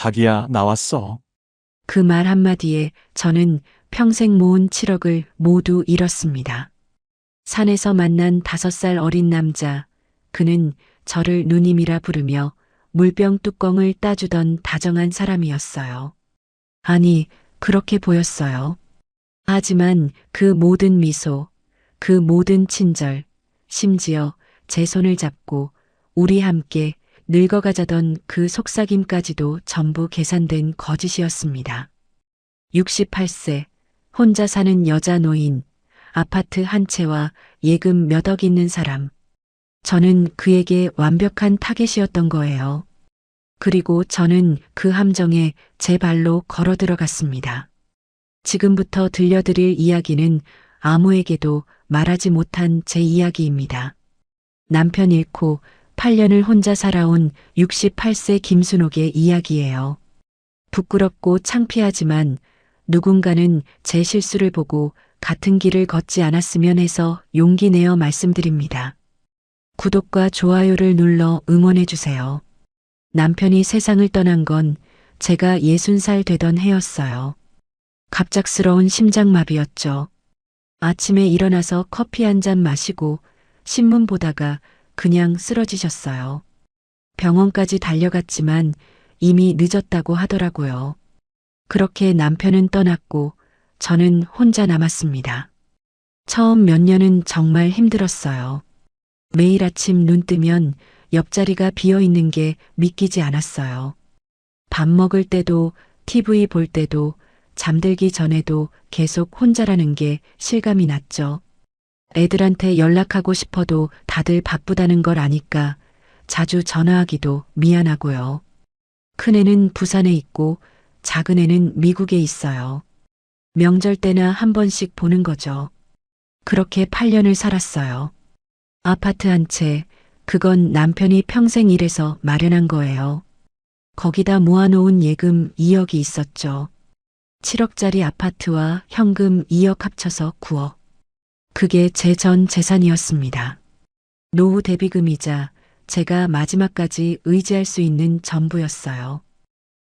자기야, 나왔어. 그 말 한마디에 저는 평생 모은 7억을 모두 잃었습니다. 산에서 만난 5살 어린 남자, 그는 저를 누님이라 부르며 물병 뚜껑을 따주던 다정한 사람이었어요. 아니, 그렇게 보였어요. 하지만 그 모든 미소, 그 모든 친절, 심지어 제 손을 잡고 우리 함께 늙어가자던 그 속삭임까지도 전부 계산된 거짓이었습니다. 68세, 혼자 사는 여자 노인, 아파트 한 채와 예금 몇 억 있는 사람. 저는 그에게 완벽한 타겟이었던 거예요. 그리고 저는 그 함정에 제 발로 걸어 들어갔습니다. 지금부터 들려드릴 이야기는 아무에게도 말하지 못한 제 이야기입니다. 남편 잃고 8년을 혼자 살아온 68세 김순옥의 이야기예요. 부끄럽고 창피하지만 누군가는 제 실수를 보고 같은 길을 걷지 않았으면 해서 용기 내어 말씀드립니다. 구독과 좋아요를 눌러 응원해 주세요. 남편이 세상을 떠난 건 제가 60살 되던 해였어요. 갑작스러운 심장마비였죠. 아침에 일어나서 커피 한 잔 마시고 신문 보다가 그냥 쓰러지셨어요. 병원까지 달려갔지만 이미 늦었다고 하더라고요. 그렇게 남편은 떠났고 저는 혼자 남았습니다. 처음 몇 년은 정말 힘들었어요. 매일 아침 눈 뜨면 옆자리가 비어 있는 게 믿기지 않았어요. 밥 먹을 때도 TV 볼 때도 잠들기 전에도 계속 혼자라는 게 실감이 났죠. 애들한테 연락하고 싶어도 다들 바쁘다는 걸 아니까 자주 전화하기도 미안하고요. 큰애는 부산에 있고 작은애는 미국에 있어요. 명절 때나 한 번씩 보는 거죠. 그렇게 8년을 살았어요. 아파트 한 채, 그건 남편이 평생 일해서 마련한 거예요. 거기다 모아놓은 예금 2억이 있었죠. 7억짜리 아파트와 현금 2억 합쳐서 9억. 그게 제 전 재산이었습니다. 노후 대비금이자 제가 마지막까지 의지할 수 있는 전부였어요.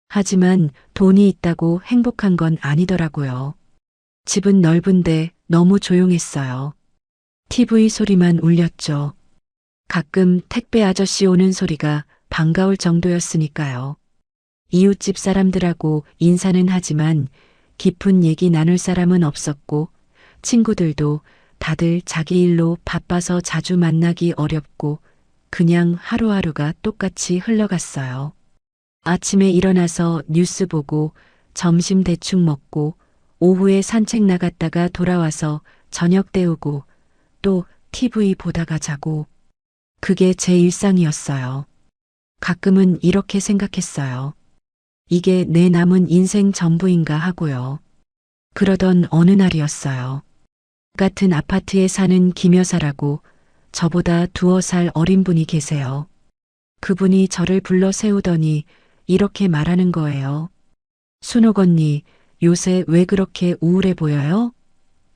하지만 돈이 있다고 행복한 건 아니더라고요. 집은 넓은데 너무 조용했어요. TV 소리만 울렸죠. 가끔 택배 아저씨 오는 소리가 반가울 정도였으니까요. 이웃집 사람들하고 인사는 하지만 깊은 얘기 나눌 사람은 없었고 친구들도 다들 자기 일로 바빠서 자주 만나기 어렵고 그냥 하루하루가 똑같이 흘러갔어요. 아침에 일어나서 뉴스 보고 점심 대충 먹고 오후에 산책 나갔다가 돌아와서 저녁 때우고 또 TV 보다가 자고 그게 제 일상이었어요. 가끔은 이렇게 생각했어요. 이게 내 남은 인생 전부인가 하고요. 그러던 어느 날이었어요. 같은 아파트에 사는 김 여사라고 저보다 2살 어린 분이 계세요. 그분이 저를 불러 세우더니 이렇게 말하는 거예요. 순옥 언니, 요새 왜 그렇게 우울해 보여요?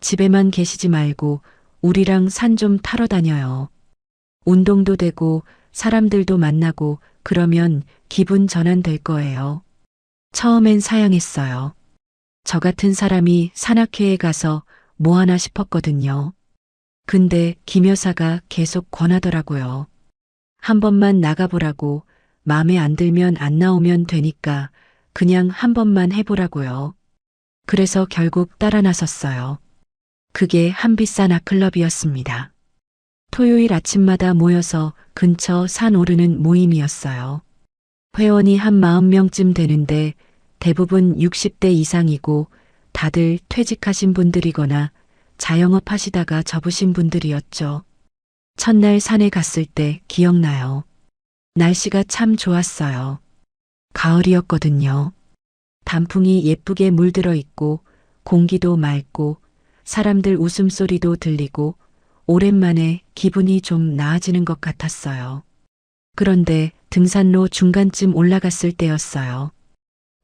집에만 계시지 말고 우리랑 산 좀 타러 다녀요. 운동도 되고 사람들도 만나고 그러면 기분 전환될 거예요. 처음엔 사양했어요. 저 같은 사람이 산악회에 가서 뭐 하나 싶었거든요. 근데 김 여사가 계속 권하더라고요. 한 번만 나가보라고 마음에 안 들면 안 나오면 되니까 그냥 한 번만 해보라고요. 그래서 결국 따라 나섰어요. 그게 한빛산 아클럽이었습니다. 토요일 아침마다 모여서 근처 산 오르는 모임이었어요. 회원이 한 40명쯤 되는데 대부분 60대 이상이고 다들 퇴직하신 분들이거나 자영업 하시다가 접으신 분들이었죠. 첫날 산에 갔을 때 기억나요. 날씨가 참 좋았어요. 가을이었거든요. 단풍이 예쁘게 물들어 있고 공기도 맑고 사람들 웃음소리도 들리고 오랜만에 기분이 좀 나아지는 것 같았어요. 그런데 등산로 중간쯤 올라갔을 때였어요.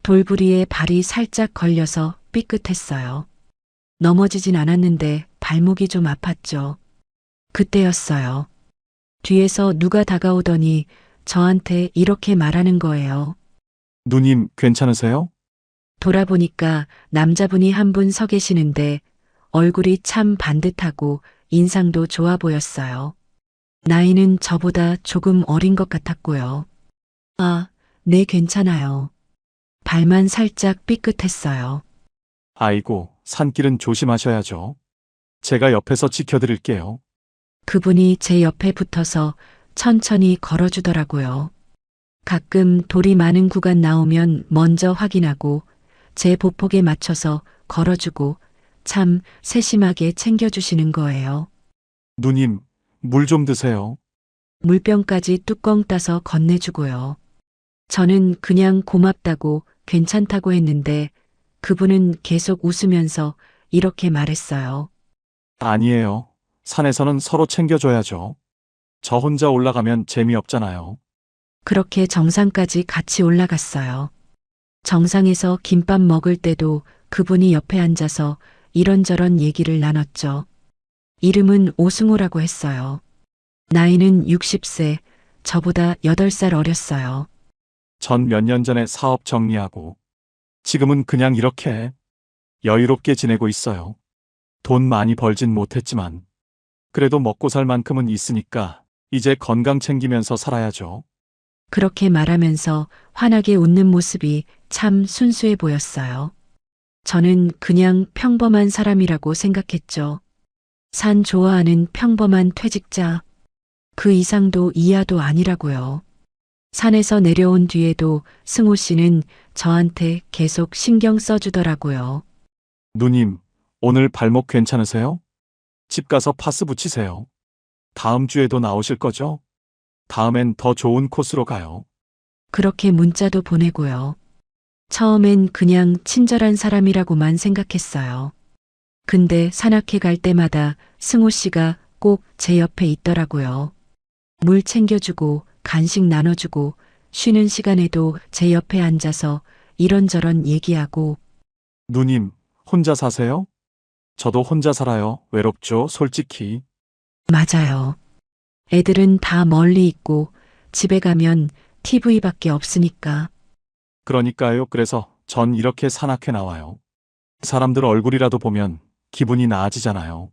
돌부리에 발이 살짝 걸려서 삐끗했어요. 넘어지진 않았는데 발목이 좀 아팠죠. 그때였어요. 뒤에서 누가 다가오더니 저한테 이렇게 말하는 거예요. 누님, 괜찮으세요? 돌아보니까 남자분이 한 분 서 계시는데 얼굴이 참 반듯하고 인상도 좋아 보였어요. 나이는 저보다 조금 어린 것 같았고요. 아, 네, 괜찮아요. 발만 살짝 삐끗했어요. 아이고, 산길은 조심하셔야죠. 제가 옆에서 지켜드릴게요. 그분이 제 옆에 붙어서 천천히 걸어주더라고요. 가끔 돌이 많은 구간 나오면 먼저 확인하고 제 보폭에 맞춰서 걸어주고 참 세심하게 챙겨주시는 거예요. 누님, 물 좀 드세요. 물병까지 뚜껑 따서 건네주고요. 저는 그냥 고맙다고 괜찮다고 했는데 그분은 계속 웃으면서 이렇게 말했어요. 아니에요. 산에서는 서로 챙겨줘야죠. 저 혼자 올라가면 재미없잖아요. 그렇게 정상까지 같이 올라갔어요. 정상에서 김밥 먹을 때도 그분이 옆에 앉아서 이런저런 얘기를 나눴죠. 이름은 오승우라고 했어요. 나이는 60세, 저보다 8살 어렸어요. 전 몇 년 전에 사업 정리하고 지금은 그냥 이렇게 여유롭게 지내고 있어요. 돈 많이 벌진 못했지만 그래도 먹고 살 만큼은 있으니까 이제 건강 챙기면서 살아야죠. 그렇게 말하면서 환하게 웃는 모습이 참 순수해 보였어요. 저는 그냥 평범한 사람이라고 생각했죠. 산 좋아하는 평범한 퇴직자. 그 이상도 이하도 아니라고요. 산에서 내려온 뒤에도 승호 씨는 저한테 계속 신경 써주더라고요. 누님, 오늘 발목 괜찮으세요? 집 가서 파스 붙이세요. 다음 주에도 나오실 거죠? 다음엔 더 좋은 코스로 가요. 그렇게 문자도 보내고요. 처음엔 그냥 친절한 사람이라고만 생각했어요. 근데 산악회 갈 때마다 승호 씨가 꼭 제 옆에 있더라고요. 물 챙겨주고 간식 나눠주고 쉬는 시간에도 제 옆에 앉아서 이런저런 얘기하고 누님, 혼자 사세요? 저도 혼자 살아요. 외롭죠, 솔직히. 맞아요. 애들은 다 멀리 있고 집에 가면 TV밖에 없으니까 그러니까요. 그래서 전 이렇게 산악회 나와요. 사람들 얼굴이라도 보면 기분이 나아지잖아요.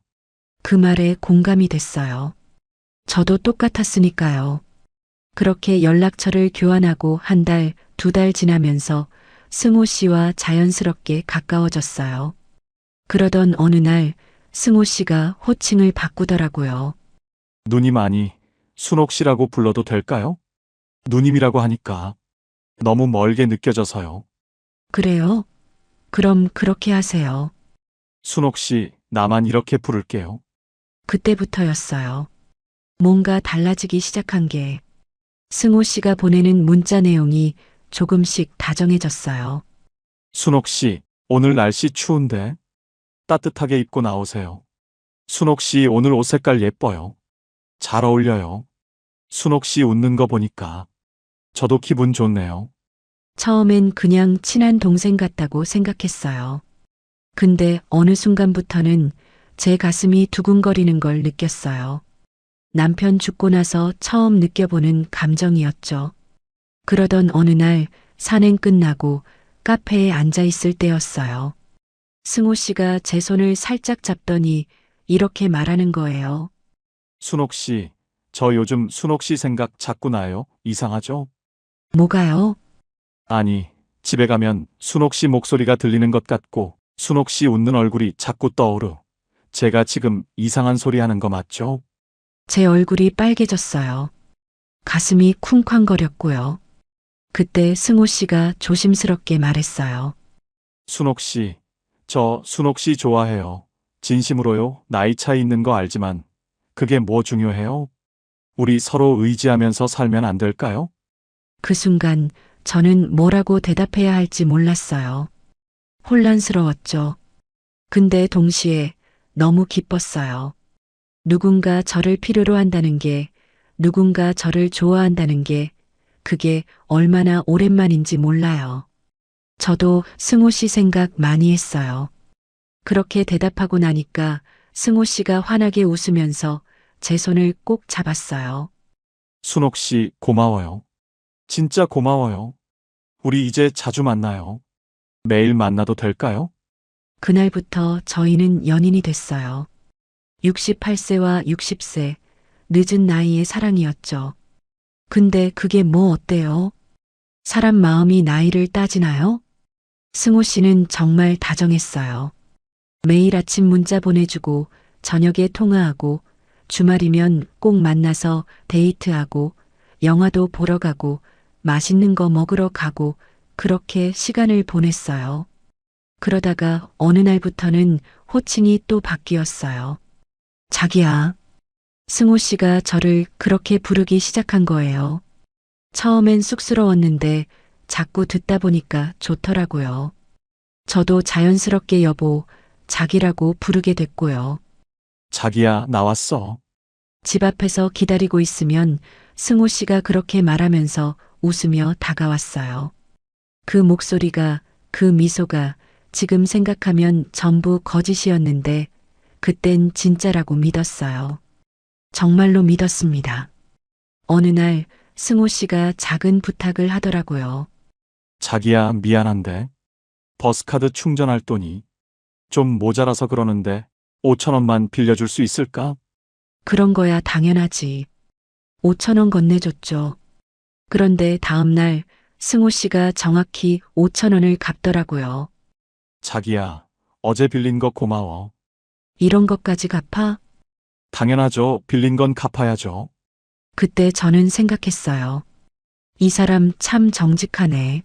그 말에 공감이 됐어요. 저도 똑같았으니까요. 그렇게 연락처를 교환하고 한 달, 2달 지나면서 승호 씨와 자연스럽게 가까워졌어요. 그러던 어느 날 승호 씨가 호칭을 바꾸더라고요. 누님 아니, 순옥 씨라고 불러도 될까요? 누님이라고 하니까 너무 멀게 느껴져서요. 그래요? 그럼 그렇게 하세요. 순옥 씨, 나만 이렇게 부를게요. 그때부터였어요. 뭔가 달라지기 시작한 게 승호 씨가 보내는 문자 내용이 조금씩 다정해졌어요. 순옥 씨, 오늘 날씨 추운데 따뜻하게 입고 나오세요. 순옥 씨, 오늘 옷 색깔 예뻐요. 잘 어울려요. 순옥 씨 웃는 거 보니까 저도 기분 좋네요. 처음엔 그냥 친한 동생 같다고 생각했어요. 근데 어느 순간부터는 제 가슴이 두근거리는 걸 느꼈어요. 남편 죽고 나서 처음 느껴보는 감정이었죠. 그러던 어느 날 산행 끝나고 카페에 앉아 있을 때였어요. 승호 씨가 제 손을 살짝 잡더니 이렇게 말하는 거예요. 순옥 씨, 저 요즘 순옥 씨 생각 자꾸 나요. 이상하죠? 뭐가요? 아니, 집에 가면 순옥 씨 목소리가 들리는 것 같고 순옥 씨 웃는 얼굴이 자꾸 떠오르. 제가 지금 이상한 소리 하는 거 맞죠? 제 얼굴이 빨개졌어요. 가슴이 쿵쾅거렸고요. 그때 승호 씨가 조심스럽게 말했어요. 순옥 씨, 저 순옥 씨 좋아해요. 진심으로요. 나이 차이 있는 거 알지만 그게 뭐 중요해요? 우리 서로 의지하면서 살면 안 될까요? 그 순간 저는 뭐라고 대답해야 할지 몰랐어요. 혼란스러웠죠. 근데 동시에 너무 기뻤어요. 누군가 저를 필요로 한다는 게, 누군가 저를 좋아한다는 게, 그게 얼마나 오랜만인지 몰라요. 저도 승호 씨 생각 많이 했어요. 그렇게 대답하고 나니까 승호 씨가 환하게 웃으면서 제 손을 꼭 잡았어요. 순옥 씨 고마워요. 진짜 고마워요. 우리 이제 자주 만나요. 매일 만나도 될까요? 그날부터 저희는 연인이 됐어요. 68세와 60세, 늦은 나이의 사랑이었죠. 근데 그게 뭐 어때요? 사람 마음이 나이를 따지나요? 승호 씨는 정말 다정했어요. 매일 아침 문자 보내주고, 저녁에 통화하고, 주말이면 꼭 만나서 데이트하고, 영화도 보러 가고, 맛있는 거 먹으러 가고, 그렇게 시간을 보냈어요. 그러다가 어느 날부터는 호칭이 또 바뀌었어요. 자기야. 승호 씨가 저를 그렇게 부르기 시작한 거예요. 처음엔 쑥스러웠는데 자꾸 듣다 보니까 좋더라고요. 저도 자연스럽게 여보, 자기라고 부르게 됐고요. 자기야, 나왔어. 집 앞에서 기다리고 있으면 승호 씨가 그렇게 말하면서 웃으며 다가왔어요. 그 목소리가, 그 미소가 지금 생각하면 전부 거짓이었는데 그땐 진짜라고 믿었어요. 정말로 믿었습니다. 어느 날 승호 씨가 작은 부탁을 하더라고요. 자기야, 미안한데. 버스카드 충전할 돈이 좀 모자라서 그러는데 5천 원만 빌려줄 수 있을까? 그런 거야 당연하지. 5천 원 건네줬죠. 그런데 다음 날 승호 씨가 정확히 5천 원을 갚더라고요. 자기야, 어제 빌린 거 고마워. 이런 것까지 갚아? 당연하죠. 빌린 건 갚아야죠. 그때 저는 생각했어요. 이 사람 참 정직하네.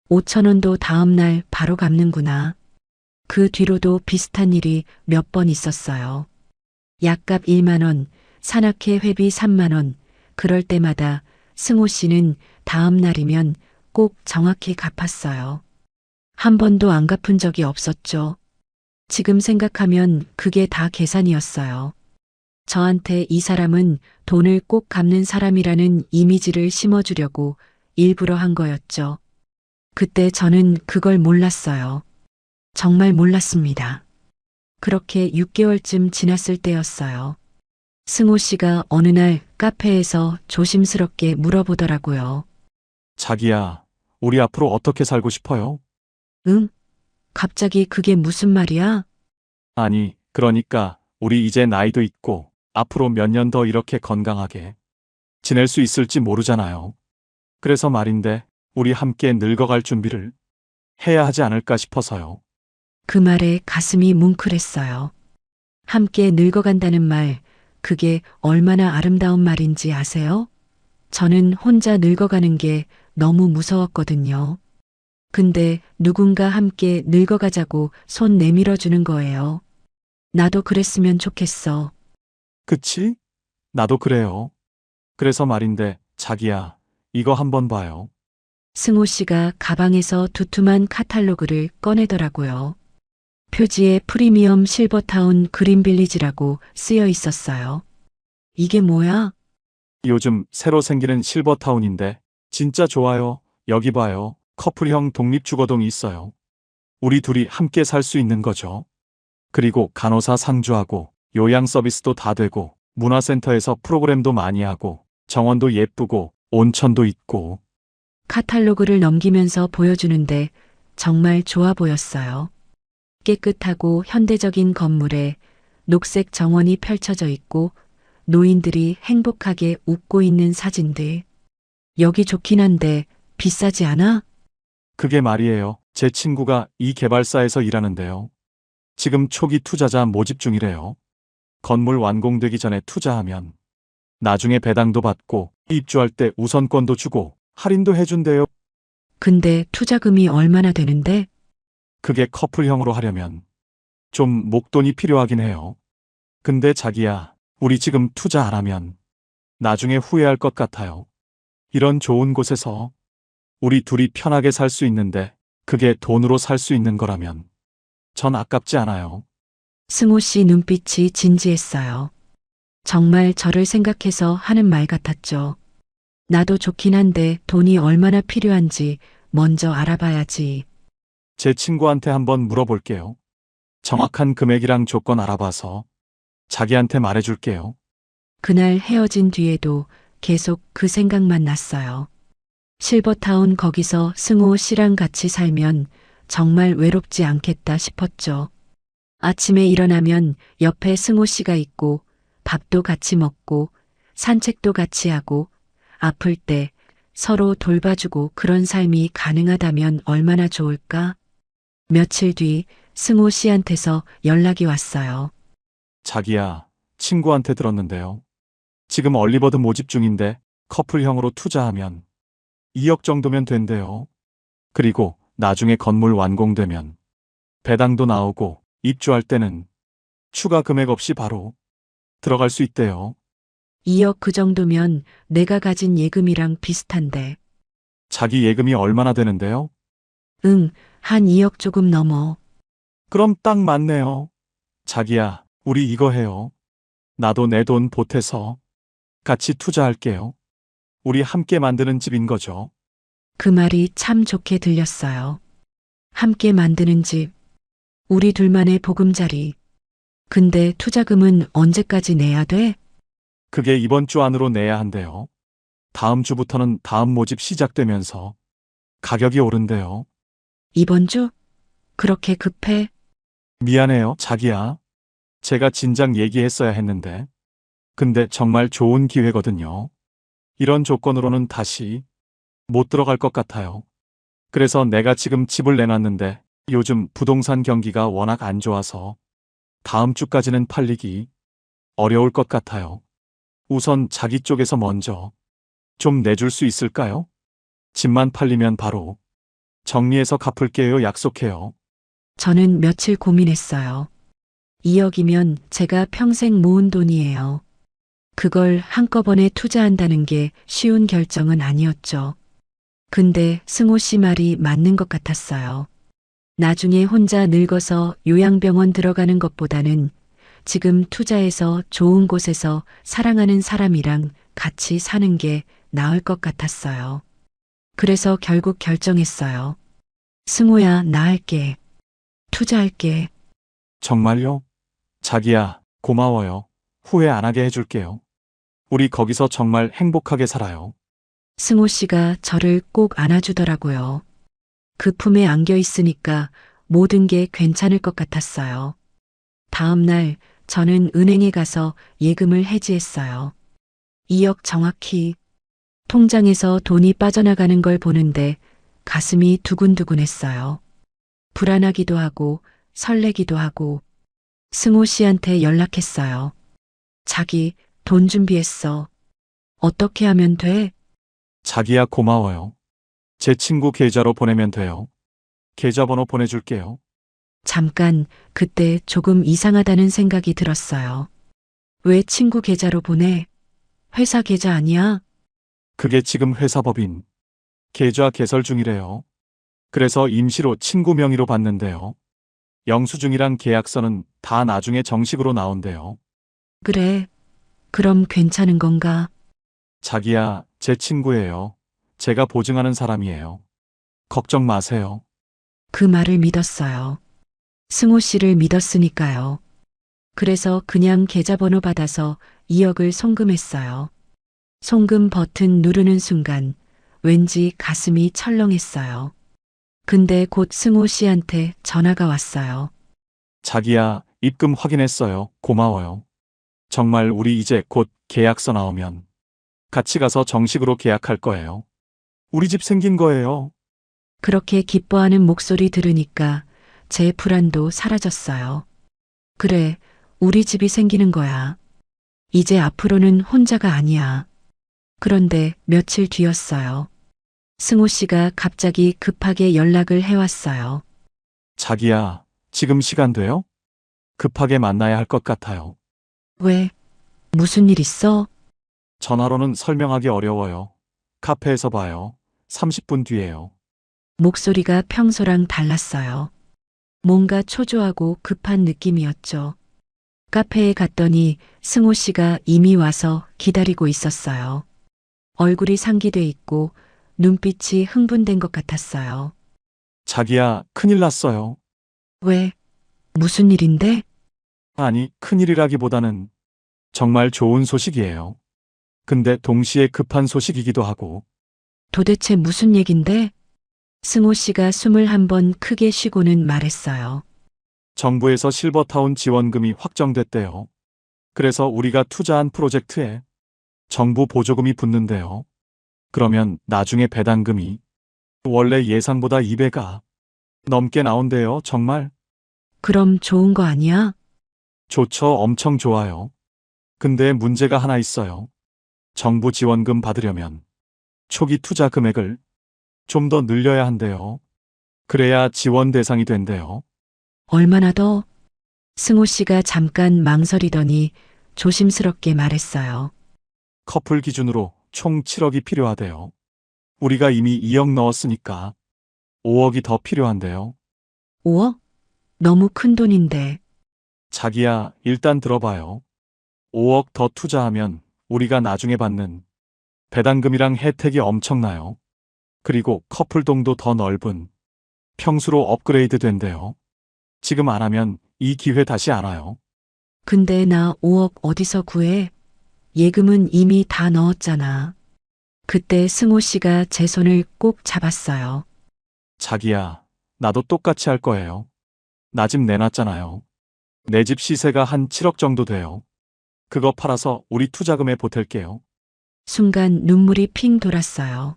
5천 원도 다음 날 바로 갚는구나. 그 뒤로도 비슷한 일이 몇 번 있었어요. 약값 1만 원, 산악회 회비 3만 원, 그럴 때마다 승호 씨는 다음 날이면 꼭 정확히 갚았어요. 한 번도 안 갚은 적이 없었죠. 지금 생각하면 그게 다 계산이었어요. 저한테 이 사람은 돈을 꼭 갚는 사람이라는 이미지를 심어주려고 일부러 한 거였죠. 그때 저는 그걸 몰랐어요. 정말 몰랐습니다. 그렇게 6개월쯤 지났을 때였어요. 승호 씨가 어느 날 카페에서 조심스럽게 물어보더라고요. 자기야, 우리 앞으로 어떻게 살고 싶어요? 응? 갑자기 그게 무슨 말이야? 아니, 그러니까 우리 이제 나이도 있고 앞으로 몇 년 더 이렇게 건강하게 지낼 수 있을지 모르잖아요. 그래서 말인데 우리 함께 늙어갈 준비를 해야 하지 않을까 싶어서요. 그 말에 가슴이 뭉클했어요. 함께 늙어간다는 말, 그게 얼마나 아름다운 말인지 아세요? 저는 혼자 늙어가는 게 너무 무서웠거든요. 근데 누군가 함께 늙어가자고 손 내밀어 주는 거예요. 나도 그랬으면 좋겠어. 그치? 나도 그래요. 그래서 말인데 자기야, 이거 한번 봐요. 승호 씨가 가방에서 두툼한 카탈로그를 꺼내더라고요. 표지에 프리미엄 실버타운 그린빌리지라고 쓰여 있었어요. 이게 뭐야? 요즘 새로 생기는 실버타운인데 진짜 좋아요. 여기 봐요. 커플형 독립주거동이 있어요. 우리 둘이 함께 살 수 있는 거죠. 그리고 간호사 상주하고 요양 서비스도 다 되고 문화센터에서 프로그램도 많이 하고 정원도 예쁘고 온천도 있고. 카탈로그를 넘기면서 보여주는데 정말 좋아 보였어요. 깨끗하고 현대적인 건물에 녹색 정원이 펼쳐져 있고 노인들이 행복하게 웃고 있는 사진들. 여기 좋긴 한데 비싸지 않아? 그게 말이에요. 제 친구가 이 개발사에서 일하는데요. 지금 초기 투자자 모집 중이래요. 건물 완공되기 전에 투자하면 나중에 배당도 받고 입주할 때 우선권도 주고 할인도 해준대요. 근데 투자금이 얼마나 되는데? 그게 커플형으로 하려면 좀 목돈이 필요하긴 해요. 근데 자기야, 우리 지금 투자 안 하면 나중에 후회할 것 같아요. 이런 좋은 곳에서 우리 둘이 편하게 살 수 있는데 그게 돈으로 살 수 있는 거라면 전 아깝지 않아요. 승호 씨 눈빛이 진지했어요. 정말 저를 생각해서 하는 말 같았죠. 나도 좋긴 한데 돈이 얼마나 필요한지 먼저 알아봐야지. 제 친구한테 한번 물어볼게요. 정확한 금액이랑 조건 알아봐서 자기한테 말해줄게요. 그날 헤어진 뒤에도 계속 그 생각만 났어요. 실버타운 거기서 승호 씨랑 같이 살면 정말 외롭지 않겠다 싶었죠. 아침에 일어나면 옆에 승호 씨가 있고 밥도 같이 먹고 산책도 같이 하고 아플 때 서로 돌봐주고 그런 삶이 가능하다면 얼마나 좋을까? 며칠 뒤 승호 씨한테서 연락이 왔어요. 자기야, 친구한테 들었는데요. 지금 얼리버드 모집 중인데 커플형으로 투자하면 2억 정도면 된대요. 그리고 나중에 건물 완공되면 배당도 나오고 입주할 때는 추가 금액 없이 바로 들어갈 수 있대요. 2억 그 정도면 내가 가진 예금이랑 비슷한데. 자기 예금이 얼마나 되는데요? 응, 한 2억 조금 넘어. 그럼 딱 맞네요. 자기야, 우리 이거 해요. 나도 내 돈 보태서 같이 투자할게요. 우리 함께 만드는 집인 거죠. 그 말이 참 좋게 들렸어요. 함께 만드는 집. 우리 둘만의 보금자리. 근데 투자금은 언제까지 내야 돼? 그게 이번 주 안으로 내야 한대요. 다음 주부터는 다음 모집 시작되면서 가격이 오른대요. 이번 주? 그렇게 급해? 미안해요, 자기야. 제가 진작 얘기했어야 했는데. 근데 정말 좋은 기회거든요. 이런 조건으로는 다시 못 들어갈 것 같아요. 그래서 내가 지금 집을 내놨는데 요즘 부동산 경기가 워낙 안 좋아서 다음 주까지는 팔리기 어려울 것 같아요. 우선 자기 쪽에서 먼저 좀 내줄 수 있을까요? 집만 팔리면 바로 정리해서 갚을게요. 약속해요. 저는 며칠 고민했어요. 2억이면 제가 평생 모은 돈이에요. 그걸 한꺼번에 투자한다는 게 쉬운 결정은 아니었죠. 근데 승호 씨 말이 맞는 것 같았어요. 나중에 혼자 늙어서 요양병원 들어가는 것보다는 지금 투자해서 좋은 곳에서 사랑하는 사람이랑 같이 사는 게 나을 것 같았어요. 그래서 결국 결정했어요. 승호야, 나 할게. 투자할게. 정말요? 자기야, 고마워요. 후회 안 하게 해줄게요. 우리 거기서 정말 행복하게 살아요. 승호 씨가 저를 꼭 안아주더라고요. 그 품에 안겨 있으니까 모든 게 괜찮을 것 같았어요. 다음 날 저는 은행에 가서 예금을 해지했어요. 2억 정확히. 통장에서 돈이 빠져나가는 걸 보는데 가슴이 두근두근했어요. 불안하기도 하고 설레기도 하고 승호 씨한테 연락했어요. 자기 돈 준비했어. 어떻게 하면 돼? 자기야, 고마워요. 제 친구 계좌로 보내면 돼요. 계좌번호 보내줄게요. 잠깐 그때 조금 이상하다는 생각이 들었어요. 왜 친구 계좌로 보내? 회사 계좌 아니야? 그게 지금 회사 법인 계좌 개설 중이래요. 그래서 임시로 친구 명의로 받는데요. 영수증이랑 계약서는 다 나중에 정식으로 나온대요. 그래. 그럼 괜찮은 건가? 자기야, 제 친구예요. 제가 보증하는 사람이에요. 걱정 마세요. 그 말을 믿었어요. 승호 씨를 믿었으니까요. 그래서 그냥 계좌번호 받아서 2억을 송금했어요. 송금 버튼 누르는 순간 왠지 가슴이 철렁했어요. 근데 곧 승호 씨한테 전화가 왔어요. 자기야, 입금 확인했어요. 고마워요. 정말 우리 이제 곧 계약서 나오면 같이 가서 정식으로 계약할 거예요. 우리 집 생긴 거예요. 그렇게 기뻐하는 목소리 들으니까 제 불안도 사라졌어요. 그래, 우리 집이 생기는 거야. 이제 앞으로는 혼자가 아니야. 그런데 며칠 뒤였어요. 승호 씨가 갑자기 급하게 연락을 해왔어요. 자기야, 지금 시간 돼요? 급하게 만나야 할 것 같아요. 왜? 무슨 일 있어? 전화로는 설명하기 어려워요. 카페에서 봐요. 30분 뒤에요. 목소리가 평소랑 달랐어요. 뭔가 초조하고 급한 느낌이었죠. 카페에 갔더니 승호 씨가 이미 와서 기다리고 있었어요. 얼굴이 상기돼 있고 눈빛이 흥분된 것 같았어요. 자기야, 큰일 났어요. 왜? 무슨 일인데? 아니, 큰일이라기보다는 정말 좋은 소식이에요. 근데 동시에 급한 소식이기도 하고 도대체 무슨 얘긴데? 승호 씨가 숨을 한 번 크게 쉬고는 말했어요. 정부에서 실버타운 지원금이 확정됐대요. 그래서 우리가 투자한 프로젝트에 정부 보조금이 붙는데요. 그러면 나중에 배당금이 원래 예상보다 2배가 넘게 나온대요. 정말 그럼 좋은 거 아니야? 좋죠. 엄청 좋아요. 근데 문제가 하나 있어요. 정부 지원금 받으려면 초기 투자 금액을 좀 더 늘려야 한대요. 그래야 지원 대상이 된대요. 얼마나 더? 승호 씨가 잠깐 망설이더니 조심스럽게 말했어요. 커플 기준으로 총 7억이 필요하대요. 우리가 이미 2억 넣었으니까 5억이 더 필요한데요. 5억? 너무 큰 돈인데. 자기야, 일단 들어봐요. 5억 더 투자하면 우리가 나중에 받는 배당금이랑 혜택이 엄청나요. 그리고 커플동도 더 넓은 평수로 업그레이드 된대요. 지금 안 하면 이 기회 다시 안 와요. 근데 나 5억 어디서 구해? 예금은 이미 다 넣었잖아. 그때 승호 씨가 제 손을 꼭 잡았어요. 자기야, 나도 똑같이 할 거예요. 나 집 내놨잖아요. 내 집 시세가 한 7억 정도 돼요. 그거 팔아서 우리 투자금에 보탤게요. 순간 눈물이 핑 돌았어요.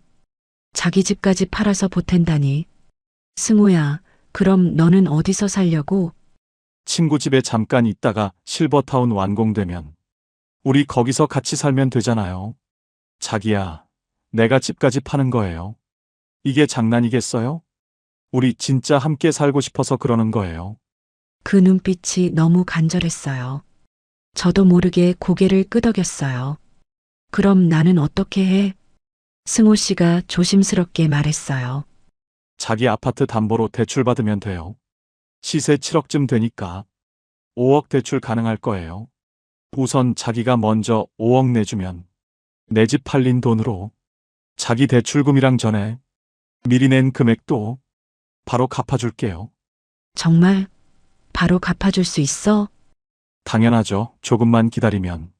자기 집까지 팔아서 보탠다니. 승호야, 그럼 너는 어디서 살려고? 친구 집에 잠깐 있다가 실버타운 완공되면 우리 거기서 같이 살면 되잖아요. 자기야, 내가 집까지 파는 거예요. 이게 장난이겠어요? 우리 진짜 함께 살고 싶어서 그러는 거예요. 그 눈빛이 너무 간절했어요. 저도 모르게 고개를 끄덕였어요. 그럼 나는 어떻게 해? 승호 씨가 조심스럽게 말했어요. 자기 아파트 담보로 대출 받으면 돼요. 시세 7억쯤 되니까 5억 대출 가능할 거예요. 우선 자기가 먼저 5억 내주면 내 집 팔린 돈으로 자기 대출금이랑 전에 미리 낸 금액도 바로 갚아줄게요. 정말? 바로 갚아줄 수 있어? 당연하죠. 조금만 기다리면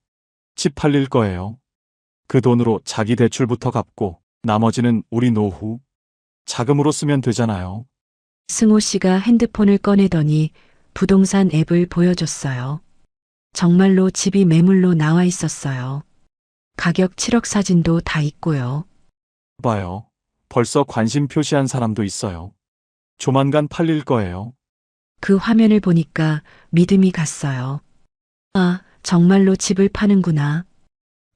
집 팔릴 거예요. 그 돈으로 자기 대출부터 갚고 나머지는 우리 노후 자금으로 쓰면 되잖아요. 승호 씨가 핸드폰을 꺼내더니 부동산 앱을 보여줬어요. 정말로 집이 매물로 나와 있었어요. 가격 7억 사진도 다 있고요. 봐요. 벌써 관심 표시한 사람도 있어요. 조만간 팔릴 거예요. 그 화면을 보니까 믿음이 갔어요. 아, 정말로 집을 파는구나.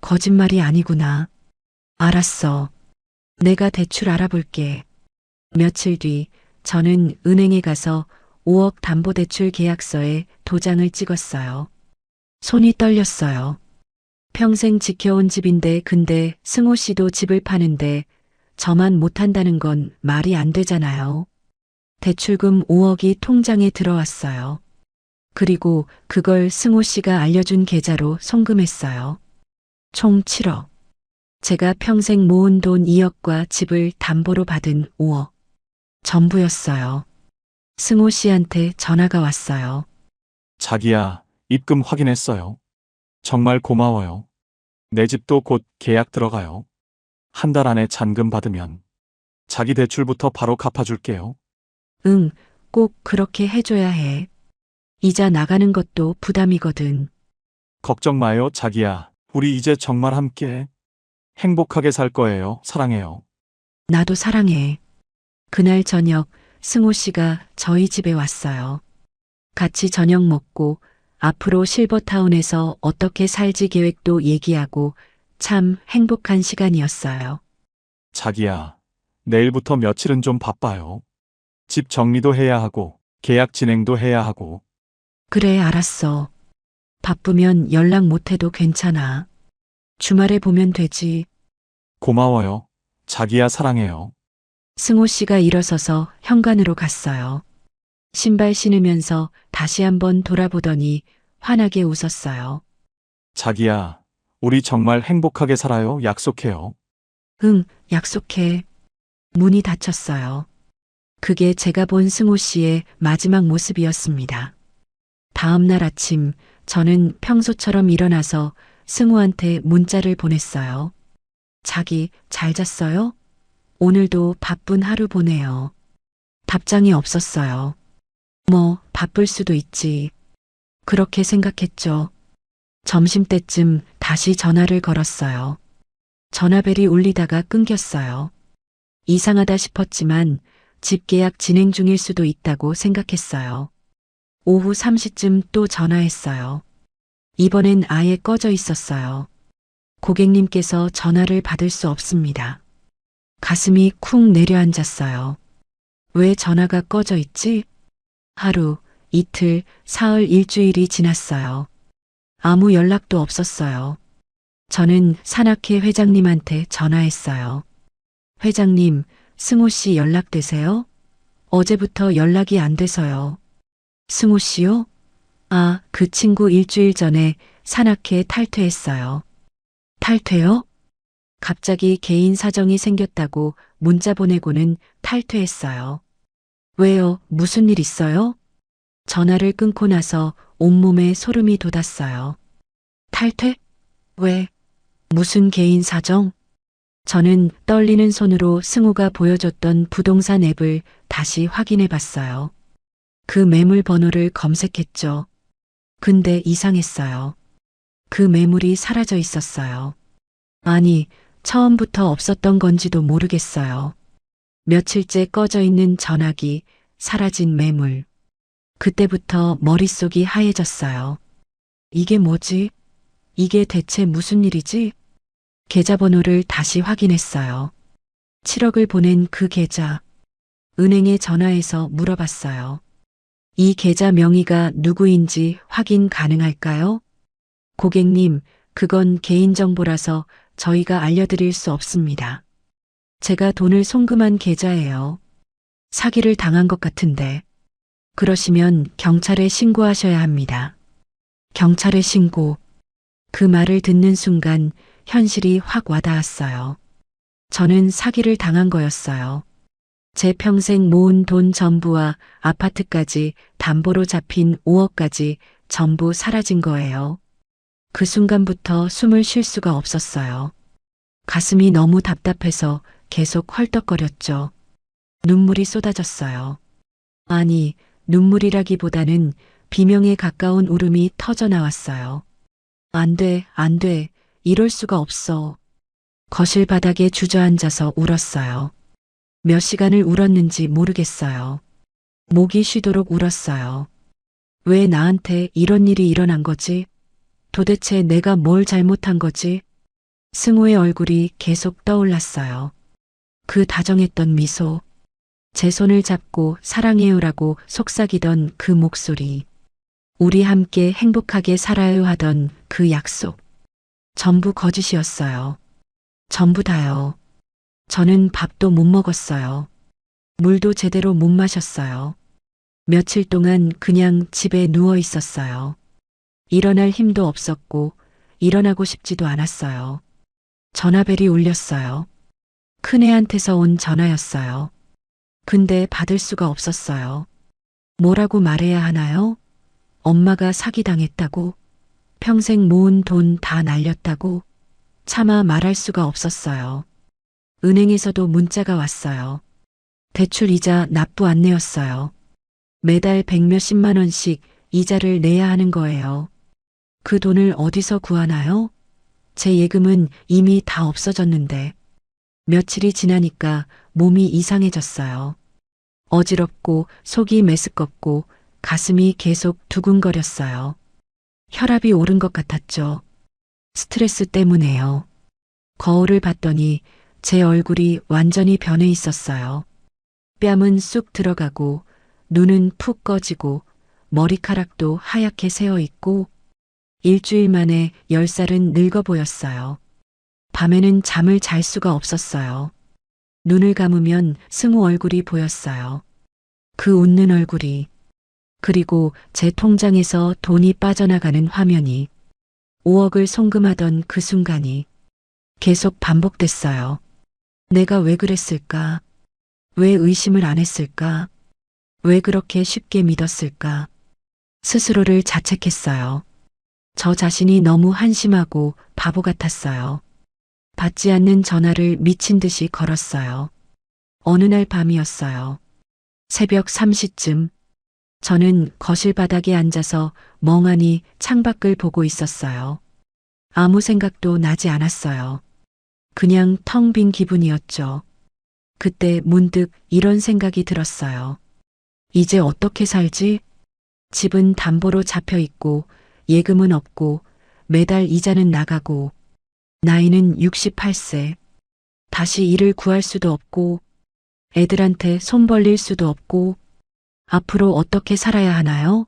거짓말이 아니구나. 알았어. 내가 대출 알아볼게. 며칠 뒤 저는 은행에 가서 5억 담보대출 계약서에 도장을 찍었어요. 손이 떨렸어요. 평생 지켜온 집인데 근데 승호 씨도 집을 파는데 저만 못한다는 건 말이 안 되잖아요. 대출금 5억이 통장에 들어왔어요. 그리고 그걸 승호 씨가 알려준 계좌로 송금했어요. 총 7억. 제가 평생 모은 돈 2억과 집을 담보로 받은 5억. 전부였어요. 승호 씨한테 전화가 왔어요. 자기야, 입금 확인했어요. 정말 고마워요. 내 집도 곧 계약 들어가요. 한 달 안에 잔금 받으면 자기 대출부터 바로 갚아줄게요. 응, 꼭 그렇게 해줘야 해. 이자 나가는 것도 부담이거든. 걱정 마요, 자기야. 우리 이제 정말 함께 행복하게 살 거예요. 사랑해요. 나도 사랑해. 그날 저녁 승호 씨가 저희 집에 왔어요. 같이 저녁 먹고 앞으로 실버타운에서 어떻게 살지 계획도 얘기하고 참 행복한 시간이었어요. 자기야, 내일부터 며칠은 좀 바빠요. 집 정리도 해야 하고, 계약 진행도 해야 하고. 그래, 알았어. 바쁘면 연락 못해도 괜찮아. 주말에 보면 되지. 고마워요. 자기야, 사랑해요. 승호 씨가 일어서서 현관으로 갔어요. 신발 신으면서 다시 한번 돌아보더니 환하게 웃었어요. 자기야, 우리 정말 행복하게 살아요. 약속해요. 응, 약속해. 문이 닫혔어요. 그게 제가 본 승호 씨의 마지막 모습이었습니다. 다음 날 아침 저는 평소처럼 일어나서 승호한테 문자를 보냈어요. 자기, 잘 잤어요? 오늘도 바쁜 하루 보내요. 답장이 없었어요. 뭐, 바쁠 수도 있지. 그렇게 생각했죠. 점심때쯤 다시 전화를 걸었어요. 전화벨이 울리다가 끊겼어요. 이상하다 싶었지만 집 계약 진행 중일 수도 있다고 생각했어요. 오후 3시쯤 또 전화했어요. 이번엔 아예 꺼져 있었어요. 고객님께서 전화를 받을 수 없습니다. 가슴이 쿵 내려앉았어요. 왜 전화가 꺼져 있지? 하루, 이틀, 사흘, 일주일이 지났어요. 아무 연락도 없었어요. 저는 산악회 회장님한테 전화했어요. 회장님, 승호 씨 연락되세요? 어제부터 연락이 안 돼서요. 승호 씨요? 아, 그 친구 일주일 전에 산악회 탈퇴했어요. 탈퇴요? 갑자기 개인 사정이 생겼다고 문자 보내고는 탈퇴했어요. 왜요? 무슨 일 있어요? 전화를 끊고 나서 온몸에 소름이 돋았어요. 탈퇴? 왜? 무슨 개인 사정? 저는 떨리는 손으로 승우가 보여줬던 부동산 앱을 다시 확인해 봤어요. 그 매물 번호를 검색했죠. 근데 이상했어요. 그 매물이 사라져 있었어요. 아니, 처음부터 없었던 건지도 모르겠어요. 며칠째 꺼져 있는 전화기, 사라진 매물. 그때부터 머릿속이 하얘졌어요. 이게 뭐지? 이게 대체 무슨 일이지? 계좌번호를 다시 확인했어요. 7억을 보낸 그 계좌. 은행에 전화해서 물어봤어요. 이 계좌 명의가 누구인지 확인 가능할까요? 고객님, 그건 개인정보라서 저희가 알려드릴 수 없습니다. 제가 돈을 송금한 계좌예요. 사기를 당한 것 같은데. 그러시면 경찰에 신고하셔야 합니다. 경찰에 신고. 그 말을 듣는 순간 현실이 확 와닿았어요. 저는 사기를 당한 거였어요. 제 평생 모은 돈 전부와 아파트까지 담보로 잡힌 5억까지 전부 사라진 거예요. 그 순간부터 숨을 쉴 수가 없었어요. 가슴이 너무 답답해서 계속 헐떡거렸죠. 눈물이 쏟아졌어요. 아니, 눈물이라기보다는 비명에 가까운 울음이 터져 나왔어요. 안 돼, 안 돼. 이럴 수가 없어. 거실 바닥에 주저앉아서 울었어요. 몇 시간을 울었는지 모르겠어요. 목이 쉬도록 울었어요. 왜 나한테 이런 일이 일어난 거지? 도대체 내가 뭘 잘못한 거지? 승우의 얼굴이 계속 떠올랐어요. 그 다정했던 미소. 제 손을 잡고 사랑해요라고 속삭이던 그 목소리. 우리 함께 행복하게 살아요 하던 그 약속. 전부 거짓이었어요. 전부 다요. 저는 밥도 못 먹었어요. 물도 제대로 못 마셨어요. 며칠 동안 그냥 집에 누워 있었어요. 일어날 힘도 없었고 일어나고 싶지도 않았어요. 전화벨이 울렸어요. 큰애한테서 온 전화였어요. 근데 받을 수가 없었어요. 뭐라고 말해야 하나요? 엄마가 사기당했다고? 평생 모은 돈 다 날렸다고? 차마 말할 수가 없었어요. 은행에서도 문자가 왔어요. 대출 이자 납부 안내였어요. 매달 100몇십만 원씩 이자를 내야 하는 거예요. 그 돈을 어디서 구하나요? 제 예금은 이미 다 없어졌는데. 며칠이 지나니까 몸이 이상해졌어요. 어지럽고 속이 메스껍고 가슴이 계속 두근거렸어요. 혈압이 오른 것 같았죠. 스트레스 때문에요. 거울을 봤더니 제 얼굴이 완전히 변해 있었어요. 뺨은 쑥 들어가고 눈은 푹 꺼지고 머리카락도 하얗게 새어 있고 일주일 만에 10살은 늙어 보였어요. 밤에는 잠을 잘 수가 없었어요. 눈을 감으면 승우 얼굴이 보였어요. 그 웃는 얼굴이. 그리고 제 통장에서 돈이 빠져나가는 화면이. 5억을 송금하던 그 순간이. 계속 반복됐어요. 내가 왜 그랬을까? 왜 의심을 안 했을까? 왜 그렇게 쉽게 믿었을까? 스스로를 자책했어요. 저 자신이 너무 한심하고 바보 같았어요. 받지 않는 전화를 미친 듯이 걸었어요. 어느 날 밤이었어요. 새벽 3시쯤 저는 거실 바닥에 앉아서 멍하니 창밖을 보고 있었어요. 아무 생각도 나지 않았어요. 그냥 텅 빈 기분이었죠. 그때 문득 이런 생각이 들었어요. 이제 어떻게 살지? 집은 담보로 잡혀 있고 예금은 없고 매달 이자는 나가고 나이는 68세. 다시 일을 구할 수도 없고 애들한테 손 벌릴 수도 없고 앞으로 어떻게 살아야 하나요?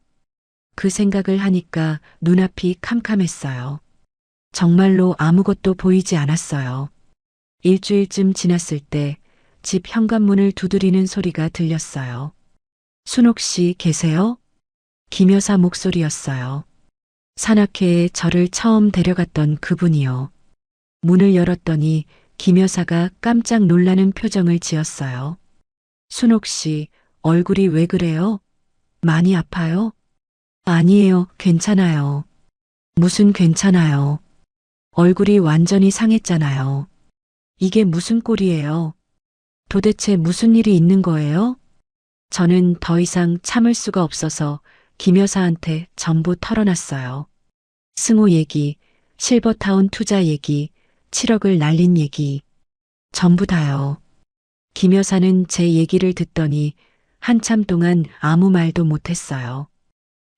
그 생각을 하니까 눈앞이 캄캄했어요. 정말로 아무것도 보이지 않았어요. 일주일쯤 지났을 때 집 현관문을 두드리는 소리가 들렸어요. 순옥 씨 계세요? 김 여사 목소리였어요. 산악회에 저를 처음 데려갔던 그분이요. 문을 열었더니 김 여사가 깜짝 놀라는 표정을 지었어요. 순옥 씨, 얼굴이 왜 그래요? 많이 아파요? 아니에요, 괜찮아요. 무슨 괜찮아요. 얼굴이 완전히 상했잖아요. 이게 무슨 꼴이에요? 도대체 무슨 일이 있는 거예요? 저는 더 이상 참을 수가 없어서 김 여사한테 전부 털어놨어요. 승호 얘기, 실버타운 투자 얘기, 7억을 날린 얘기. 전부 다요. 김 여사는 제 얘기를 듣더니 한참 동안 아무 말도 못했어요.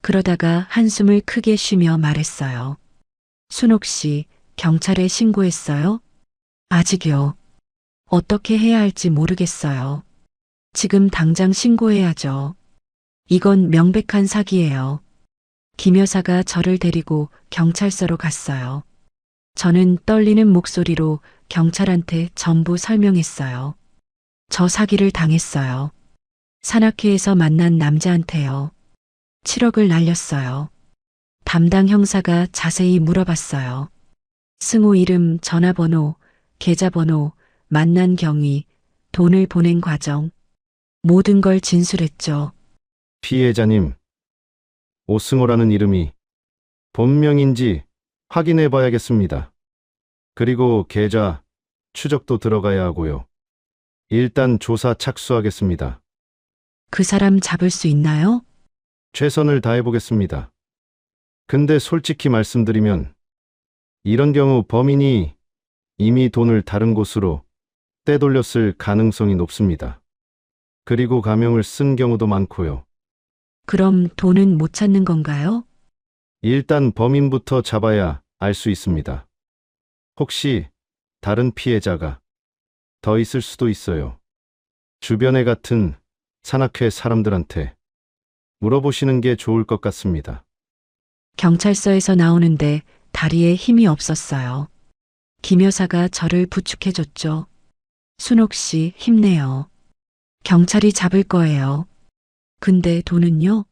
그러다가 한숨을 크게 쉬며 말했어요. 순옥 씨, 경찰에 신고했어요? 아직요. 어떻게 해야 할지 모르겠어요. 지금 당장 신고해야죠. 이건 명백한 사기예요. 김 여사가 저를 데리고 경찰서로 갔어요. 저는 떨리는 목소리로 경찰한테 전부 설명했어요. 저 사기를 당했어요. 산악회에서 만난 남자한테요. 7억을 날렸어요. 담당 형사가 자세히 물어봤어요. 승호 이름, 전화번호, 계좌번호, 만난 경위, 돈을 보낸 과정, 모든 걸 진술했죠. 피해자님, 오승호라는 이름이 본명인지 확인해 봐야겠습니다. 그리고 계좌, 추적도 들어가야 하고요. 일단 조사 착수하겠습니다. 그 사람 잡을 수 있나요? 최선을 다해 보겠습니다. 근데 솔직히 말씀드리면 이런 경우 범인이 이미 돈을 다른 곳으로 떼돌렸을 가능성이 높습니다. 그리고 가명을 쓴 경우도 많고요. 그럼 돈은 못 찾는 건가요? 일단 범인부터 잡아야 알 수 있습니다. 혹시 다른 피해자가 더 있을 수도 있어요. 주변에 같은 산악회 사람들한테 물어보시는 게 좋을 것 같습니다. 경찰서에서 나오는데 다리에 힘이 없었어요. 김 여사가 저를 부축해줬죠. 순옥 씨, 힘내요. 경찰이 잡을 거예요. 근데 돈은요?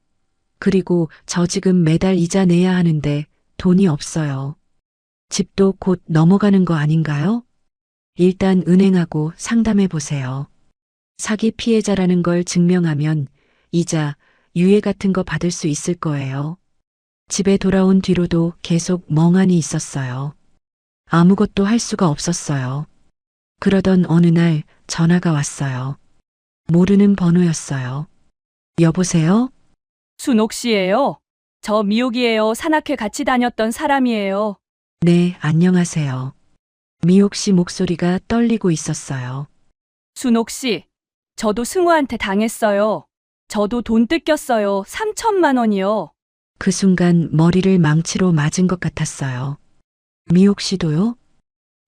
그리고 저 지금 매달 이자 내야 하는데 돈이 없어요. 집도 곧 넘어가는 거 아닌가요? 일단 은행하고 상담해 보세요. 사기 피해자라는 걸 증명하면 이자, 유예 같은 거 받을 수 있을 거예요. 집에 돌아온 뒤로도 계속 멍하니 있었어요. 아무것도 할 수가 없었어요. 그러던 어느 날 전화가 왔어요. 모르는 번호였어요. 여보세요? 순옥 씨예요. 저 미옥이에요. 산악회 같이 다녔던 사람이에요. 네, 안녕하세요. 미옥 씨 목소리가 떨리고 있었어요. 순옥 씨, 저도 승우한테 당했어요. 저도 돈 뜯겼어요. 3천만 원이요. 그 순간 머리를 망치로 맞은 것 같았어요. 미옥 씨도요?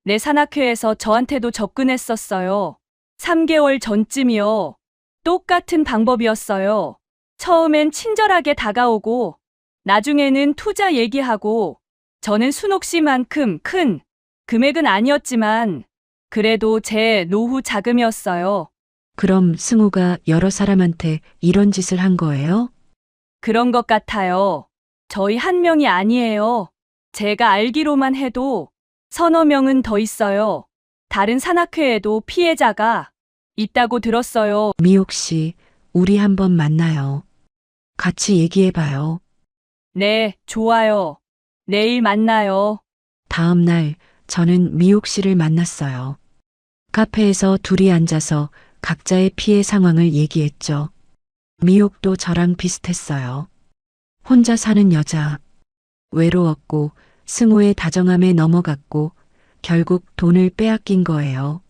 내 산악회에서 저한테도 접근했었어요. 3개월 전쯤이요. 똑같은 방법이었어요. 처음엔 친절하게 다가오고 나중에는 투자 얘기하고 저는 순옥 씨만큼 큰 금액은 아니었지만 그래도 제 노후 자금이었어요. 그럼 승우가 여러 사람한테 이런 짓을 한 거예요? 그런 것 같아요. 저희 한 명이 아니에요. 제가 알기로만 해도 서너 명은 더 있어요. 다른 산악회에도 피해자가 있다고 들었어요. 미옥 씨, 우리 한번 만나요. 같이 얘기해봐요. 네, 좋아요. 내일 만나요. 다음 날 저는 미옥 씨를 만났어요. 카페에서 둘이 앉아서 각자의 피해 상황을 얘기했죠. 미옥도 저랑 비슷했어요. 혼자 사는 여자. 외로웠고 승호의 다정함에 넘어갔고 결국 돈을 빼앗긴 거예요.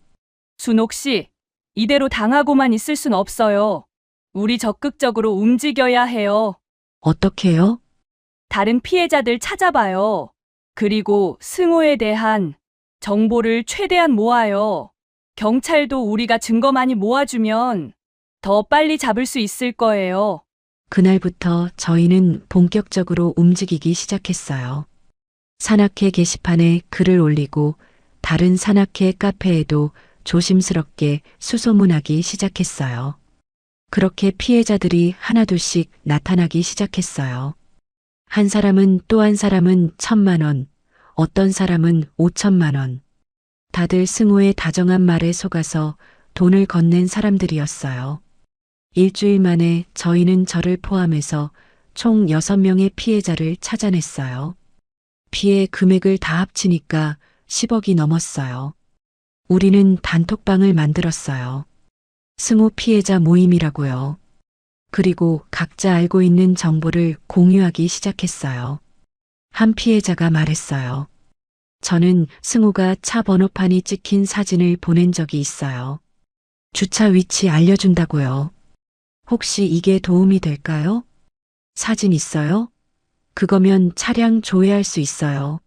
순옥 씨, 이대로 당하고만 있을 순 없어요. 우리 적극적으로 움직여야 해요. 어떻게요? 다른 피해자들 찾아봐요. 그리고 승호에 대한 정보를 최대한 모아요. 경찰도 우리가 증거 많이 모아주면 더 빨리 잡을 수 있을 거예요. 그날부터 저희는 본격적으로 움직이기 시작했어요. 산악회 게시판에 글을 올리고 다른 산악회 카페에도 조심스럽게 수소문하기 시작했어요. 그렇게 피해자들이 하나둘씩 나타나기 시작했어요. 한 사람은 또 한 사람은 1,000만 원, 어떤 사람은 5천만 원. 다들 승호의 다정한 말에 속아서 돈을 건넨 사람들이었어요. 일주일 만에 저희는 저를 포함해서 총 6명의 피해자를 찾아냈어요. 피해 금액을 다 합치니까 10억이 넘었어요. 우리는 단톡방을 만들었어요. 승호 피해자 모임이라고요. 그리고 각자 알고 있는 정보를 공유하기 시작했어요. 한 피해자가 말했어요. 저는 승호가 차 번호판이 찍힌 사진을 보낸 적이 있어요. 주차 위치 알려준다고요. 혹시 이게 도움이 될까요? 사진 있어요? 그거면 차량 조회할 수 있어요.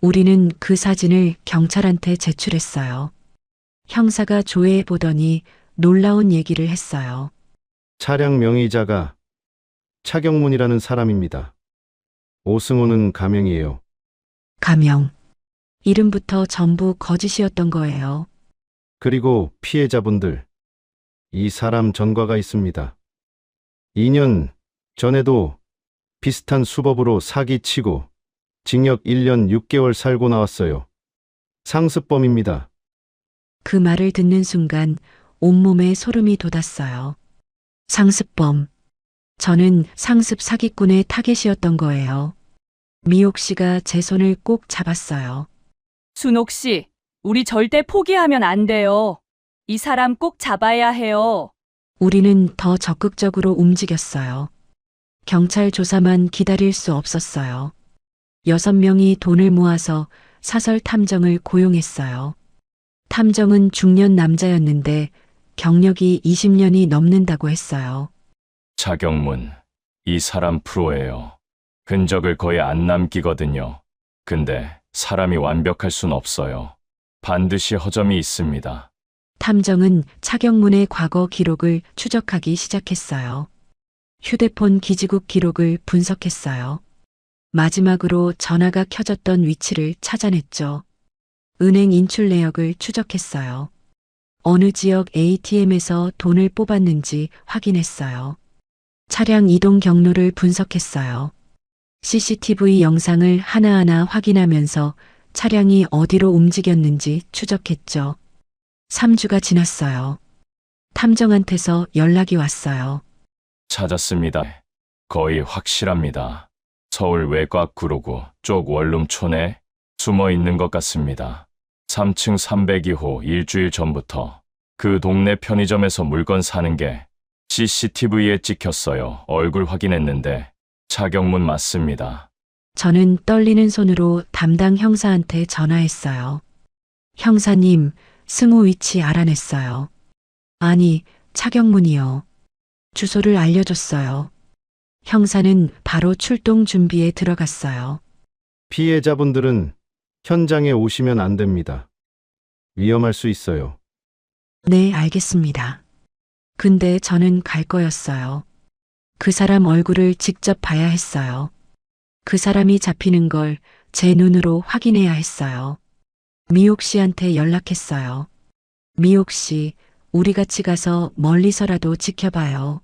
우리는 그 사진을 경찰한테 제출했어요. 형사가 조회해 보더니 놀라운 얘기를 했어요. 차량 명의자가 차경문이라는 사람입니다. 오승호는 가명이에요. 가명. 이름부터 전부 거짓이었던 거예요. 그리고 피해자분들, 이 사람 전과가 있습니다. 2년 전에도 비슷한 수법으로 사기치고 징역 1년 6개월 살고 나왔어요. 상습범입니다. 그 말을 듣는 순간 온몸에 소름이 돋았어요. 상습범. 저는 상습 사기꾼의 타겟이었던 거예요. 미옥 씨가 제 손을 꼭 잡았어요. 순옥 씨, 우리 절대 포기하면 안 돼요. 이 사람 꼭 잡아야 해요. 우리는 더 적극적으로 움직였어요. 경찰 조사만 기다릴 수 없었어요. 6명이 돈을 모아서 사설 탐정을 고용했어요. 탐정은 중년 남자였는데 경력이 20년이 넘는다고 했어요. 차경문, 이 사람 프로예요. 흔적을 거의 안 남기거든요. 근데 사람이 완벽할 순 없어요. 반드시 허점이 있습니다. 탐정은 차경문의 과거 기록을 추적하기 시작했어요. 휴대폰 기지국 기록을 분석했어요. 마지막으로 전화가 켜졌던 위치를 찾아냈죠. 은행 인출 내역을 추적했어요. 어느 지역 ATM에서 돈을 뽑았는지 확인했어요. 차량 이동 경로를 분석했어요. CCTV 영상을 하나하나 확인하면서 차량이 어디로 움직였는지 추적했죠. 3주가 지났어요. 탐정한테서 연락이 왔어요. 찾았습니다. 거의 확실합니다. 서울 외곽 구로구 쪽 원룸촌에 숨어 있는 것 같습니다. 3층 302호 일주일 전부터 그 동네 편의점에서 물건 사는 게 CCTV에 찍혔어요. 얼굴 확인했는데 차경문 맞습니다. 저는 떨리는 손으로 담당 형사한테 전화했어요. 형사님, 승호 위치 알아냈어요. 아니, 차경문이요. 주소를 알려줬어요. 형사는 바로 출동 준비에 들어갔어요. 피해자분들은 현장에 오시면 안 됩니다. 위험할 수 있어요. 네, 알겠습니다. 근데 저는 갈 거였어요. 그 사람 얼굴을 직접 봐야 했어요. 그 사람이 잡히는 걸 제 눈으로 확인해야 했어요. 미옥 씨한테 연락했어요. 미옥 씨, 우리 같이 가서 멀리서라도 지켜봐요.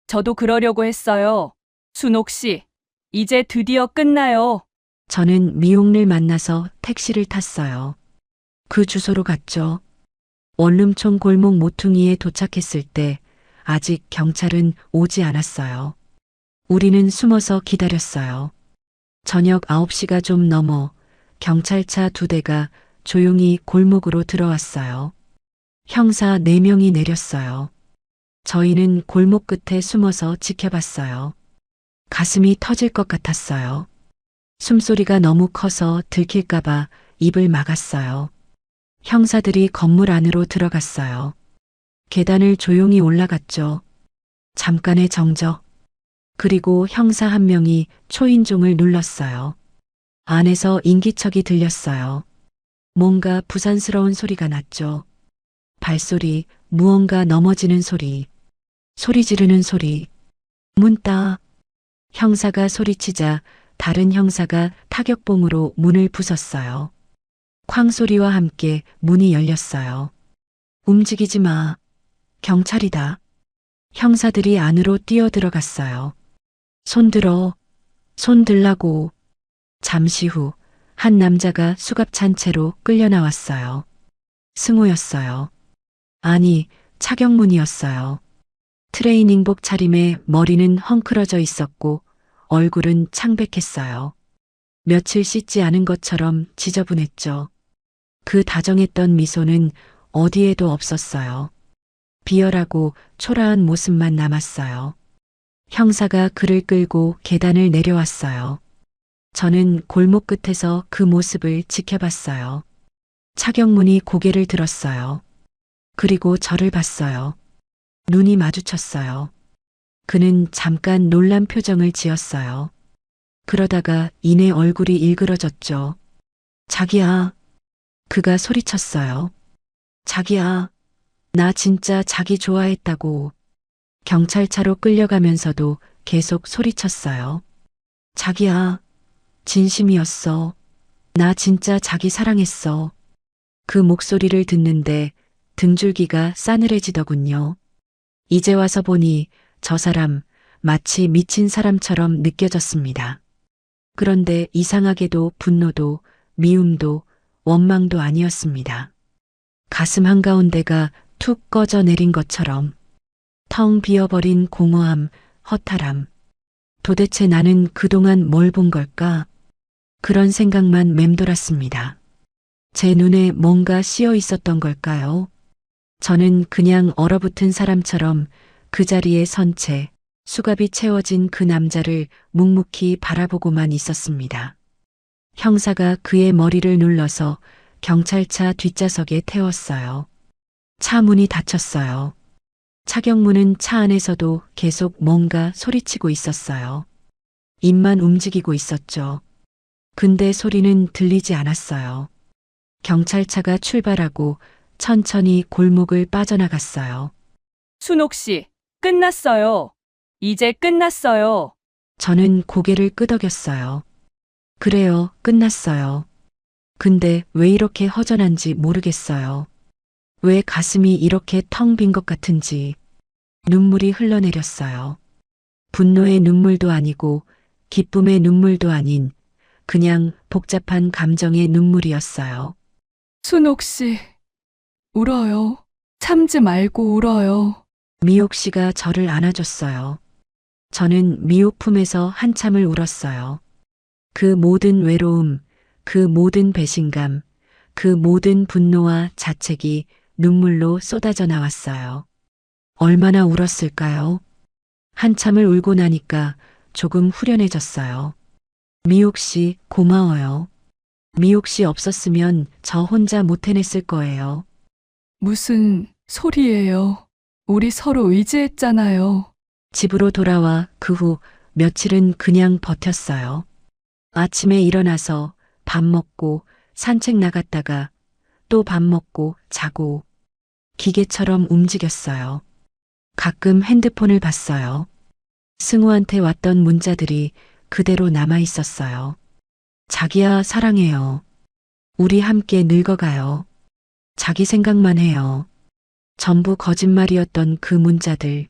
저도 그러려고 했어요. 순옥 씨, 이제 드디어 끝나요. 저는 미옥을 만나서 택시를 탔어요. 그 주소로 갔죠. 원룸촌 골목 모퉁이에 도착했을 때 아직 경찰은 오지 않았어요. 우리는 숨어서 기다렸어요. 저녁 9시가 좀 넘어 경찰차 2대가 조용히 골목으로 들어왔어요. 형사 4명이 내렸어요. 저희는 골목 끝에 숨어서 지켜봤어요. 가슴이 터질 것 같았어요. 숨소리가 너무 커서 들킬까봐 입을 막았어요. 형사들이 건물 안으로 들어갔어요. 계단을 조용히 올라갔죠. 잠깐의 정적. 그리고 형사 한 명이 초인종을 눌렀어요. 안에서 인기척이 들렸어요. 뭔가 부산스러운 소리가 났죠. 발소리, 무언가 넘어지는 소리, 소리 지르는 소리. 문 따. 형사가 소리치자 다른 형사가 타격봉으로 문을 부쉈어요. 쾅 소리와 함께 문이 열렸어요. 움직이지 마. 경찰이다. 형사들이 안으로 뛰어들어갔어요. 손 들어. 손 들라고. 잠시 후 한 남자가 수갑 찬 채로 끌려 나왔어요. 승우였어요. 아니, 차경문이었어요. 트레이닝복 차림에 머리는 헝클어져 있었고 얼굴은 창백했어요. 며칠 씻지 않은 것처럼 지저분했죠. 그 다정했던 미소는 어디에도 없었어요. 비열하고 초라한 모습만 남았어요. 형사가 그를 끌고 계단을 내려왔어요. 저는 골목 끝에서 그 모습을 지켜봤어요. 차경문이 고개를 들었어요. 그리고 저를 봤어요. 눈이 마주쳤어요. 그는 잠깐 놀란 표정을 지었어요. 그러다가 이내 얼굴이 일그러졌죠. 자기야. 그가 소리쳤어요. 자기야. 나 진짜 자기 좋아했다고. 경찰차로 끌려가면서도 계속 소리쳤어요. 자기야. 진심이었어. 나 진짜 자기 사랑했어. 그 목소리를 듣는데 등줄기가 싸늘해지더군요. 이제 와서 보니 저 사람 마치 미친 사람처럼 느껴졌습니다. 그런데 이상하게도 분노도 미움도 원망도 아니었습니다. 가슴 한가운데가 툭 꺼져 내린 것처럼 텅 비어버린 공허함, 허탈함. 도대체 나는 그동안 뭘 본 걸까? 그런 생각만 맴돌았습니다. 제 눈에 뭔가 씌어 있었던 걸까요? 저는 그냥 얼어붙은 사람처럼 그 자리에 선 채 수갑이 채워진 그 남자를 묵묵히 바라보고만 있었습니다. 형사가 그의 머리를 눌러서 경찰차 뒷좌석에 태웠어요. 차 문이 닫혔어요. 차경문은 차 안에서도 계속 뭔가 소리치고 있었어요. 입만 움직이고 있었죠. 근데 소리는 들리지 않았어요. 경찰차가 출발하고 천천히 골목을 빠져나갔어요. 순옥 씨, 끝났어요. 이제 끝났어요. 저는 고개를 끄덕였어요. 그래요, 끝났어요. 근데 왜 이렇게 허전한지 모르겠어요. 왜 가슴이 이렇게 텅 빈 것 같은지. 눈물이 흘러내렸어요. 분노의 눈물도 아니고 기쁨의 눈물도 아닌 그냥 복잡한 감정의 눈물이었어요. 순옥 씨, 울어요. 참지 말고 울어요. 미옥 씨가 저를 안아줬어요. 저는 미옥 품에서 한참을 울었어요. 그 모든 외로움, 그 모든 배신감, 그 모든 분노와 자책이 눈물로 쏟아져 나왔어요. 얼마나 울었을까요? 한참을 울고 나니까 조금 후련해졌어요. 미옥 씨, 고마워요. 미옥 씨 없었으면 저 혼자 못 해냈을 거예요. 무슨 소리예요? 우리 서로 의지했잖아요. 집으로 돌아와 그 후 며칠은 그냥 버텼어요. 아침에 일어나서 밥 먹고 산책 나갔다가 또 밥 먹고 자고 기계처럼 움직였어요. 가끔 핸드폰을 봤어요. 승우한테 왔던 문자들이 그대로 남아 있었어요. 자기야, 사랑해요. 우리 함께 늙어가요. 자기 생각만 해요. 전부 거짓말이었던 그 문자들.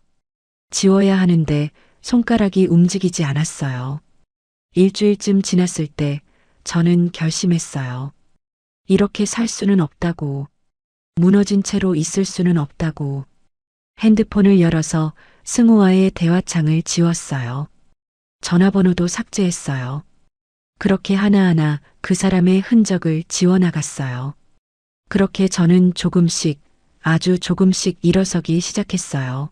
지워야 하는데 손가락이 움직이지 않았어요. 일주일쯤 지났을 때 저는 결심했어요. 이렇게 살 수는 없다고. 무너진 채로 있을 수는 없다고. 핸드폰을 열어서 승우와의 대화창을 지웠어요. 전화번호도 삭제했어요. 그렇게 하나하나 그 사람의 흔적을 지워나갔어요. 그렇게 저는 조금씩 아주 조금씩 일어서기 시작했어요.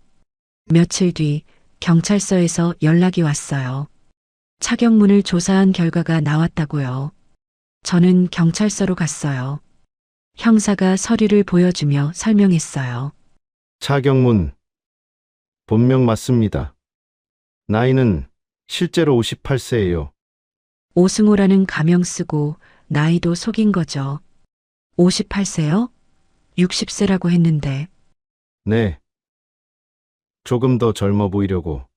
며칠 뒤 경찰서에서 연락이 왔어요. 차경문을 조사한 결과가 나왔다고요. 저는 경찰서로 갔어요. 형사가 서류를 보여주며 설명했어요. 차경문. 본명 맞습니다. 나이는 실제로 58세예요. 오승호라는 가명 쓰고 나이도 속인 거죠. 58세요? 60세라고 했는데. 네. 조금 더 젊어 보이려고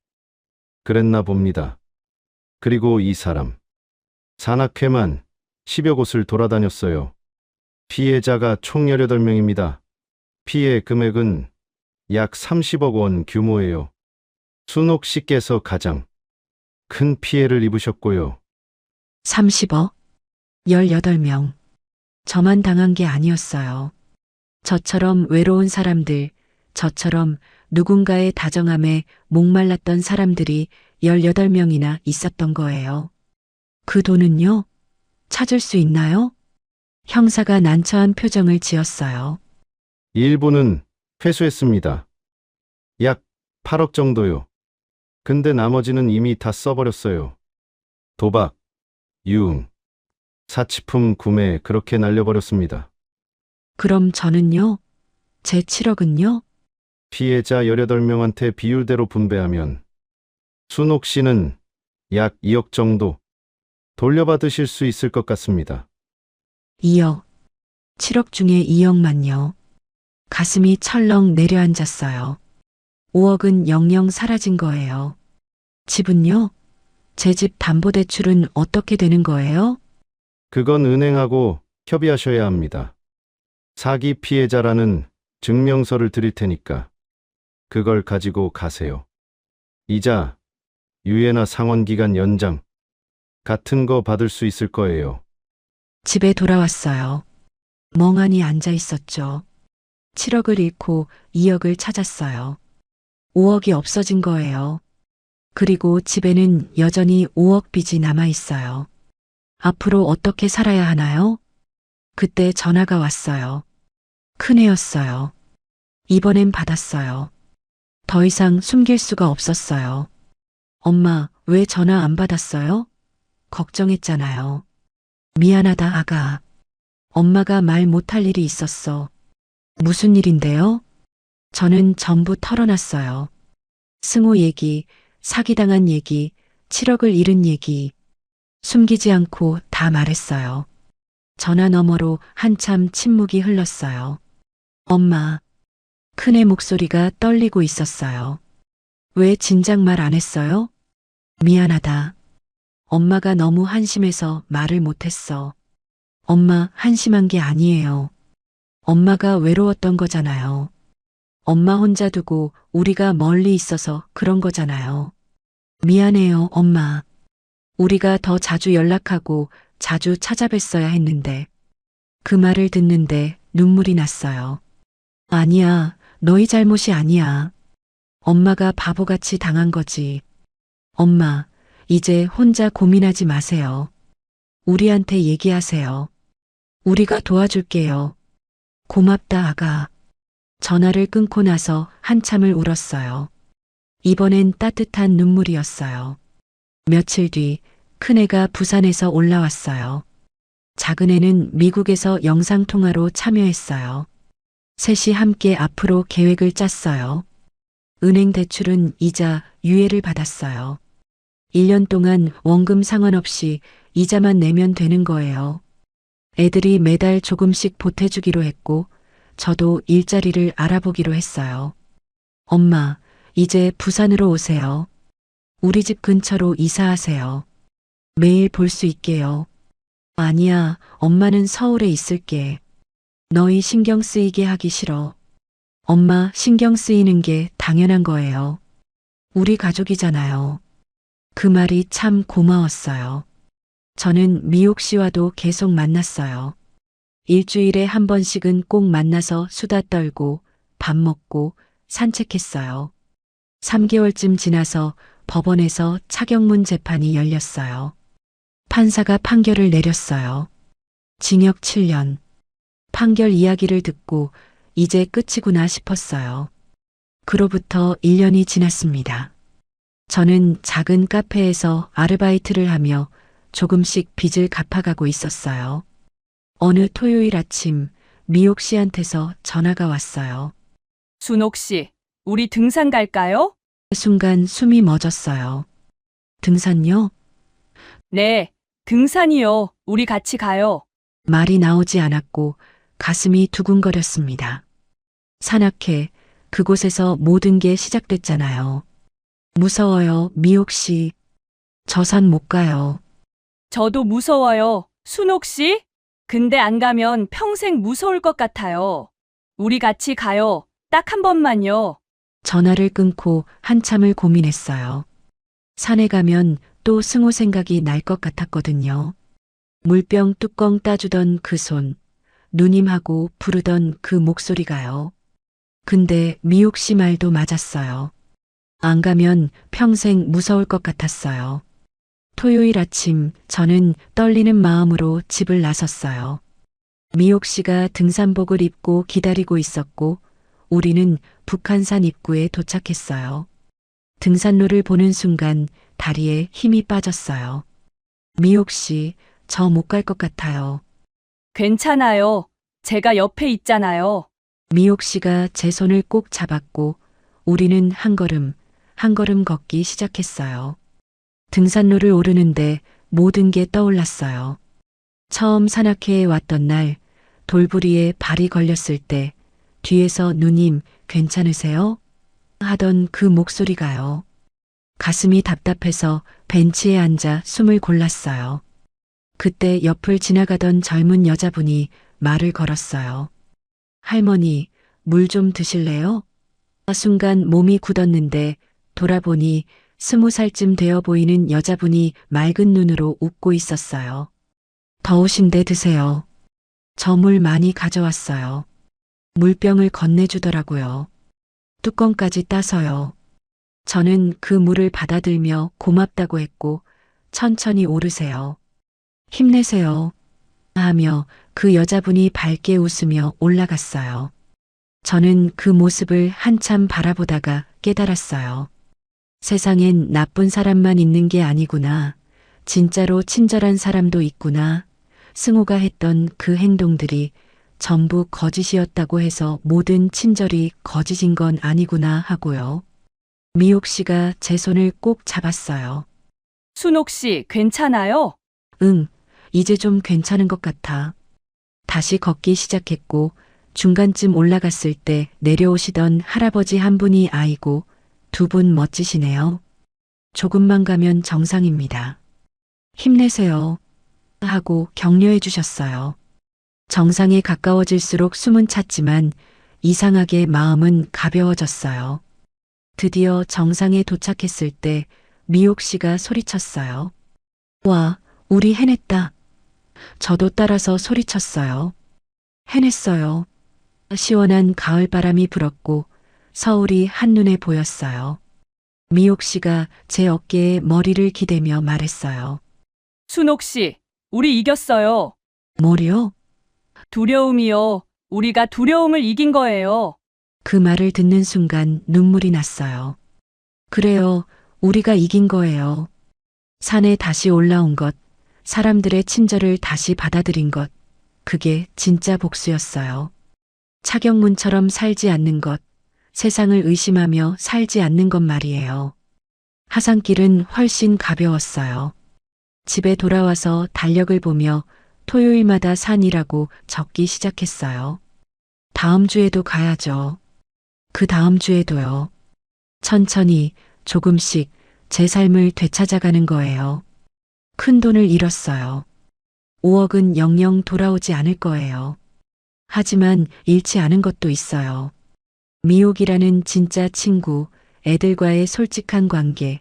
그랬나 봅니다. 그리고 이 사람. 산악회만 10여 곳을 돌아다녔어요. 피해자가 총 18명입니다. 피해 금액은 약 30억 원 규모예요. 순옥 씨께서 가장 큰 피해를 입으셨고요. 30억? 18명. 저만 당한 게 아니었어요. 저처럼 외로운 사람들, 저처럼 누군가의 다정함에 목말랐던 사람들이 18명이나 있었던 거예요. 그 돈은요? 찾을 수 있나요? 형사가 난처한 표정을 지었어요. 일부는 회수했습니다. 약 8억 정도요. 근데 나머지는 이미 다 써버렸어요. 도박, 유흥, 사치품 구매 그렇게 날려버렸습니다. 그럼 저는요? 제 7억은요? 피해자 18명한테 비율대로 분배하면 순옥 씨는 약 2억 정도 돌려받으실 수 있을 것 같습니다. 2억. 7억 중에 2억만요. 가슴이 철렁 내려앉았어요. 5억은 영영 사라진 거예요. 집은요? 제 집 담보대출은 어떻게 되는 거예요? 그건 은행하고 협의하셔야 합니다. 사기 피해자라는 증명서를 드릴 테니까 그걸 가지고 가세요. 이자, 유예나 상환기간 연장 같은 거 받을 수 있을 거예요. 집에 돌아왔어요. 멍하니 앉아 있었죠. 7억을 잃고 2억을 찾았어요. 5억이 없어진 거예요. 그리고 집에는 여전히 5억 빚이 남아 있어요. 앞으로 어떻게 살아야 하나요? 그때 전화가 왔어요. 큰애였어요. 이번엔 받았어요. 더 이상 숨길 수가 없었어요. 엄마, 왜 전화 안 받았어요? 걱정했잖아요. 미안하다, 아가. 엄마가 말 못할 일이 있었어. 무슨 일인데요? 저는 전부 털어놨어요. 승호 얘기, 사기당한 얘기, 7억을 잃은 얘기. 숨기지 않고 다 말했어요. 전화 너머로 한참 침묵이 흘렀어요. 엄마. 큰애 목소리가 떨리고 있었어요. 왜 진작 말 안 했어요? 미안하다. 엄마가 너무 한심해서 말을 못했어. 엄마 한심한 게 아니에요. 엄마가 외로웠던 거잖아요. 엄마 혼자 두고 우리가 멀리 있어서 그런 거잖아요. 미안해요, 엄마. 우리가 더 자주 연락하고 자주 찾아뵀어야 했는데. 그 말을 듣는데 눈물이 났어요. 아니야, 너희 잘못이 아니야. 엄마가 바보같이 당한 거지. 엄마, 이제 혼자 고민하지 마세요. 우리한테 얘기하세요. 우리가 도와줄게요. 고맙다, 아가. 전화를 끊고 나서 한참을 울었어요. 이번엔 따뜻한 눈물이었어요. 며칠 뒤 큰애가 부산에서 올라왔어요. 작은애는 미국에서 영상통화로 참여했어요. 셋이 함께 앞으로 계획을 짰어요. 은행 대출은 이자, 유예를 받았어요. 1년 동안 원금 상환없이 이자만 내면 되는 거예요. 애들이 매달 조금씩 보태주기로 했고, 저도 일자리를 알아보기로 했어요. 엄마, 이제 부산으로 오세요. 우리 집 근처로 이사하세요. 매일 볼 수 있게요. 아니야, 엄마는 서울에 있을게. 너희 신경 쓰이게 하기 싫어. 엄마 신경 쓰이는 게 당연한 거예요. 우리 가족이잖아요. 그 말이 참 고마웠어요. 저는 미옥 씨와도 계속 만났어요. 일주일에 한 번씩은 꼭 만나서 수다 떨고 밥 먹고 산책했어요. 3개월쯤 지나서 법원에서 차경문 재판이 열렸어요. 판사가 판결을 내렸어요. 징역 7년. 판결 이야기를 듣고 이제 끝이구나 싶었어요. 그로부터 1년이 지났습니다. 저는 작은 카페에서 아르바이트를 하며 조금씩 빚을 갚아가고 있었어요. 어느 토요일 아침 미옥 씨한테서 전화가 왔어요. 순옥 씨, 우리 등산 갈까요? 순간 숨이 멎었어요. 등산요? 네, 등산이요. 우리 같이 가요. 말이 나오지 않았고 가슴이 두근거렸습니다. 산악회, 그곳에서 모든 게 시작됐잖아요. 무서워요, 미옥 씨. 저 산 못 가요. 저도 무서워요. 순옥 씨? 근데 안 가면 평생 무서울 것 같아요. 우리 같이 가요. 딱 한 번만요. 전화를 끊고 한참을 고민했어요. 산에 가면 또 승호 생각이 날 것 같았거든요. 물병 뚜껑 따주던 그 손, 누님하고 부르던 그 목소리가요. 근데 미옥 씨 말도 맞았어요. 안 가면 평생 무서울 것 같았어요. 토요일 아침 저는 떨리는 마음으로 집을 나섰어요. 미옥 씨가 등산복을 입고 기다리고 있었고 우리는 북한산 입구에 도착했어요. 등산로를 보는 순간 다리에 힘이 빠졌어요. 미옥 씨, 저 못 갈 것 같아요. 괜찮아요. 제가 옆에 있잖아요. 미옥 씨가 제 손을 꼭 잡았고 우리는 한 걸음 걷기 시작했어요. 등산로를 오르는데 모든 게 떠올랐어요. 처음 산악회에 왔던 날 돌부리에 발이 걸렸을 때 뒤에서 누님 괜찮으세요? 하던 그 목소리가요. 가슴이 답답해서 벤치에 앉아 숨을 골랐어요. 그때 옆을 지나가던 젊은 여자분이 말을 걸었어요. 할머니, 물 좀 드실래요? 순간 몸이 굳었는데 돌아보니 20살쯤 되어 보이는 여자분이 맑은 눈으로 웃고 있었어요. 더우신데 드세요. 저 물 많이 가져왔어요. 물병을 건네주더라고요. 뚜껑까지 따서요. 저는 그 물을 받아들며 고맙다고 했고 천천히 오르세요. 힘내세요. 하며 그 여자분이 밝게 웃으며 올라갔어요. 저는 그 모습을 한참 바라보다가 깨달았어요. 세상엔 나쁜 사람만 있는 게 아니구나. 진짜로 친절한 사람도 있구나. 승호가 했던 그 행동들이 전부 거짓이었다고 해서 모든 친절이 거짓인 건 아니구나 하고요. 미옥 씨가 제 손을 꼭 잡았어요. 순옥 씨, 괜찮아요? 응, 이제 좀 괜찮은 것 같아. 다시 걷기 시작했고 중간쯤 올라갔을 때 내려오시던 할아버지 한 분이 아이고 두 분 멋지시네요. 조금만 가면 정상입니다. 힘내세요. 하고 격려해 주셨어요. 정상에 가까워질수록 숨은 찼지만 이상하게 마음은 가벼워졌어요. 드디어 정상에 도착했을 때 미옥 씨가 소리쳤어요. 와, 우리 해냈다. 저도 따라서 소리쳤어요. 해냈어요. 시원한 가을바람이 불었고 서울이 한눈에 보였어요. 미옥 씨가 제 어깨에 머리를 기대며 말했어요. 순옥 씨, 우리 이겼어요. 뭐요? 두려움이요. 우리가 두려움을 이긴 거예요. 그 말을 듣는 순간 눈물이 났어요. 그래요, 우리가 이긴 거예요. 산에 다시 올라온 것, 사람들의 친절을 다시 받아들인 것, 그게 진짜 복수였어요. 차경문처럼 살지 않는 것, 세상을 의심하며 살지 않는 것 말이에요. 하산길은 훨씬 가벼웠어요. 집에 돌아와서 달력을 보며 토요일마다 산이라고 적기 시작했어요. 다음 주에도 가야죠. 그 다음 주에도요. 천천히 조금씩 제 삶을 되찾아가는 거예요. 큰 돈을 잃었어요. 5억은 영영 돌아오지 않을 거예요. 하지만 잃지 않은 것도 있어요. 미옥이라는 진짜 친구, 애들과의 솔직한 관계,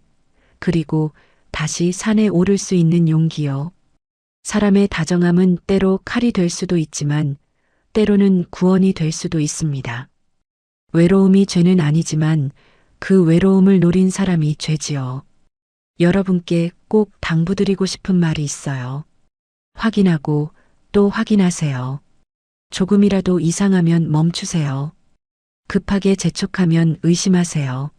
그리고 다시 산에 오를 수 있는 용기요. 사람의 다정함은 때로 칼이 될 수도 있지만 때로는 구원이 될 수도 있습니다. 외로움이 죄는 아니지만 그 외로움을 노린 사람이 죄지요. 여러분께 꼭 당부드리고 싶은 말이 있어요. 확인하고 또 확인하세요. 조금이라도 이상하면 멈추세요. 급하게 재촉하면 의심하세요.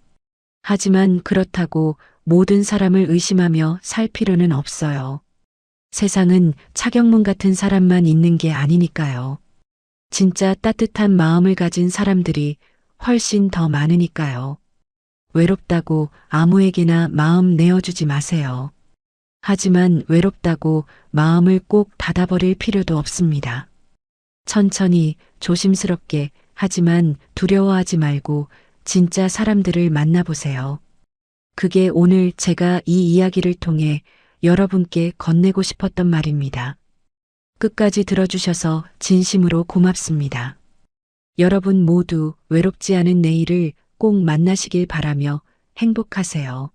하지만 그렇다고 모든 사람을 의심하며 살 필요는 없어요. 세상은 차경문 같은 사람만 있는 게 아니니까요. 진짜 따뜻한 마음을 가진 사람들이 훨씬 더 많으니까요. 외롭다고 아무에게나 마음 내어주지 마세요. 하지만 외롭다고 마음을 꼭 닫아버릴 필요도 없습니다. 천천히 조심스럽게 하지만 두려워하지 말고 진짜 사람들을 만나보세요. 그게 오늘 제가 이 이야기를 통해 여러분께 건네고 싶었던 말입니다. 끝까지 들어주셔서 진심으로 고맙습니다. 여러분 모두 외롭지 않은 내일을 꼭 만나시길 바라며 행복하세요.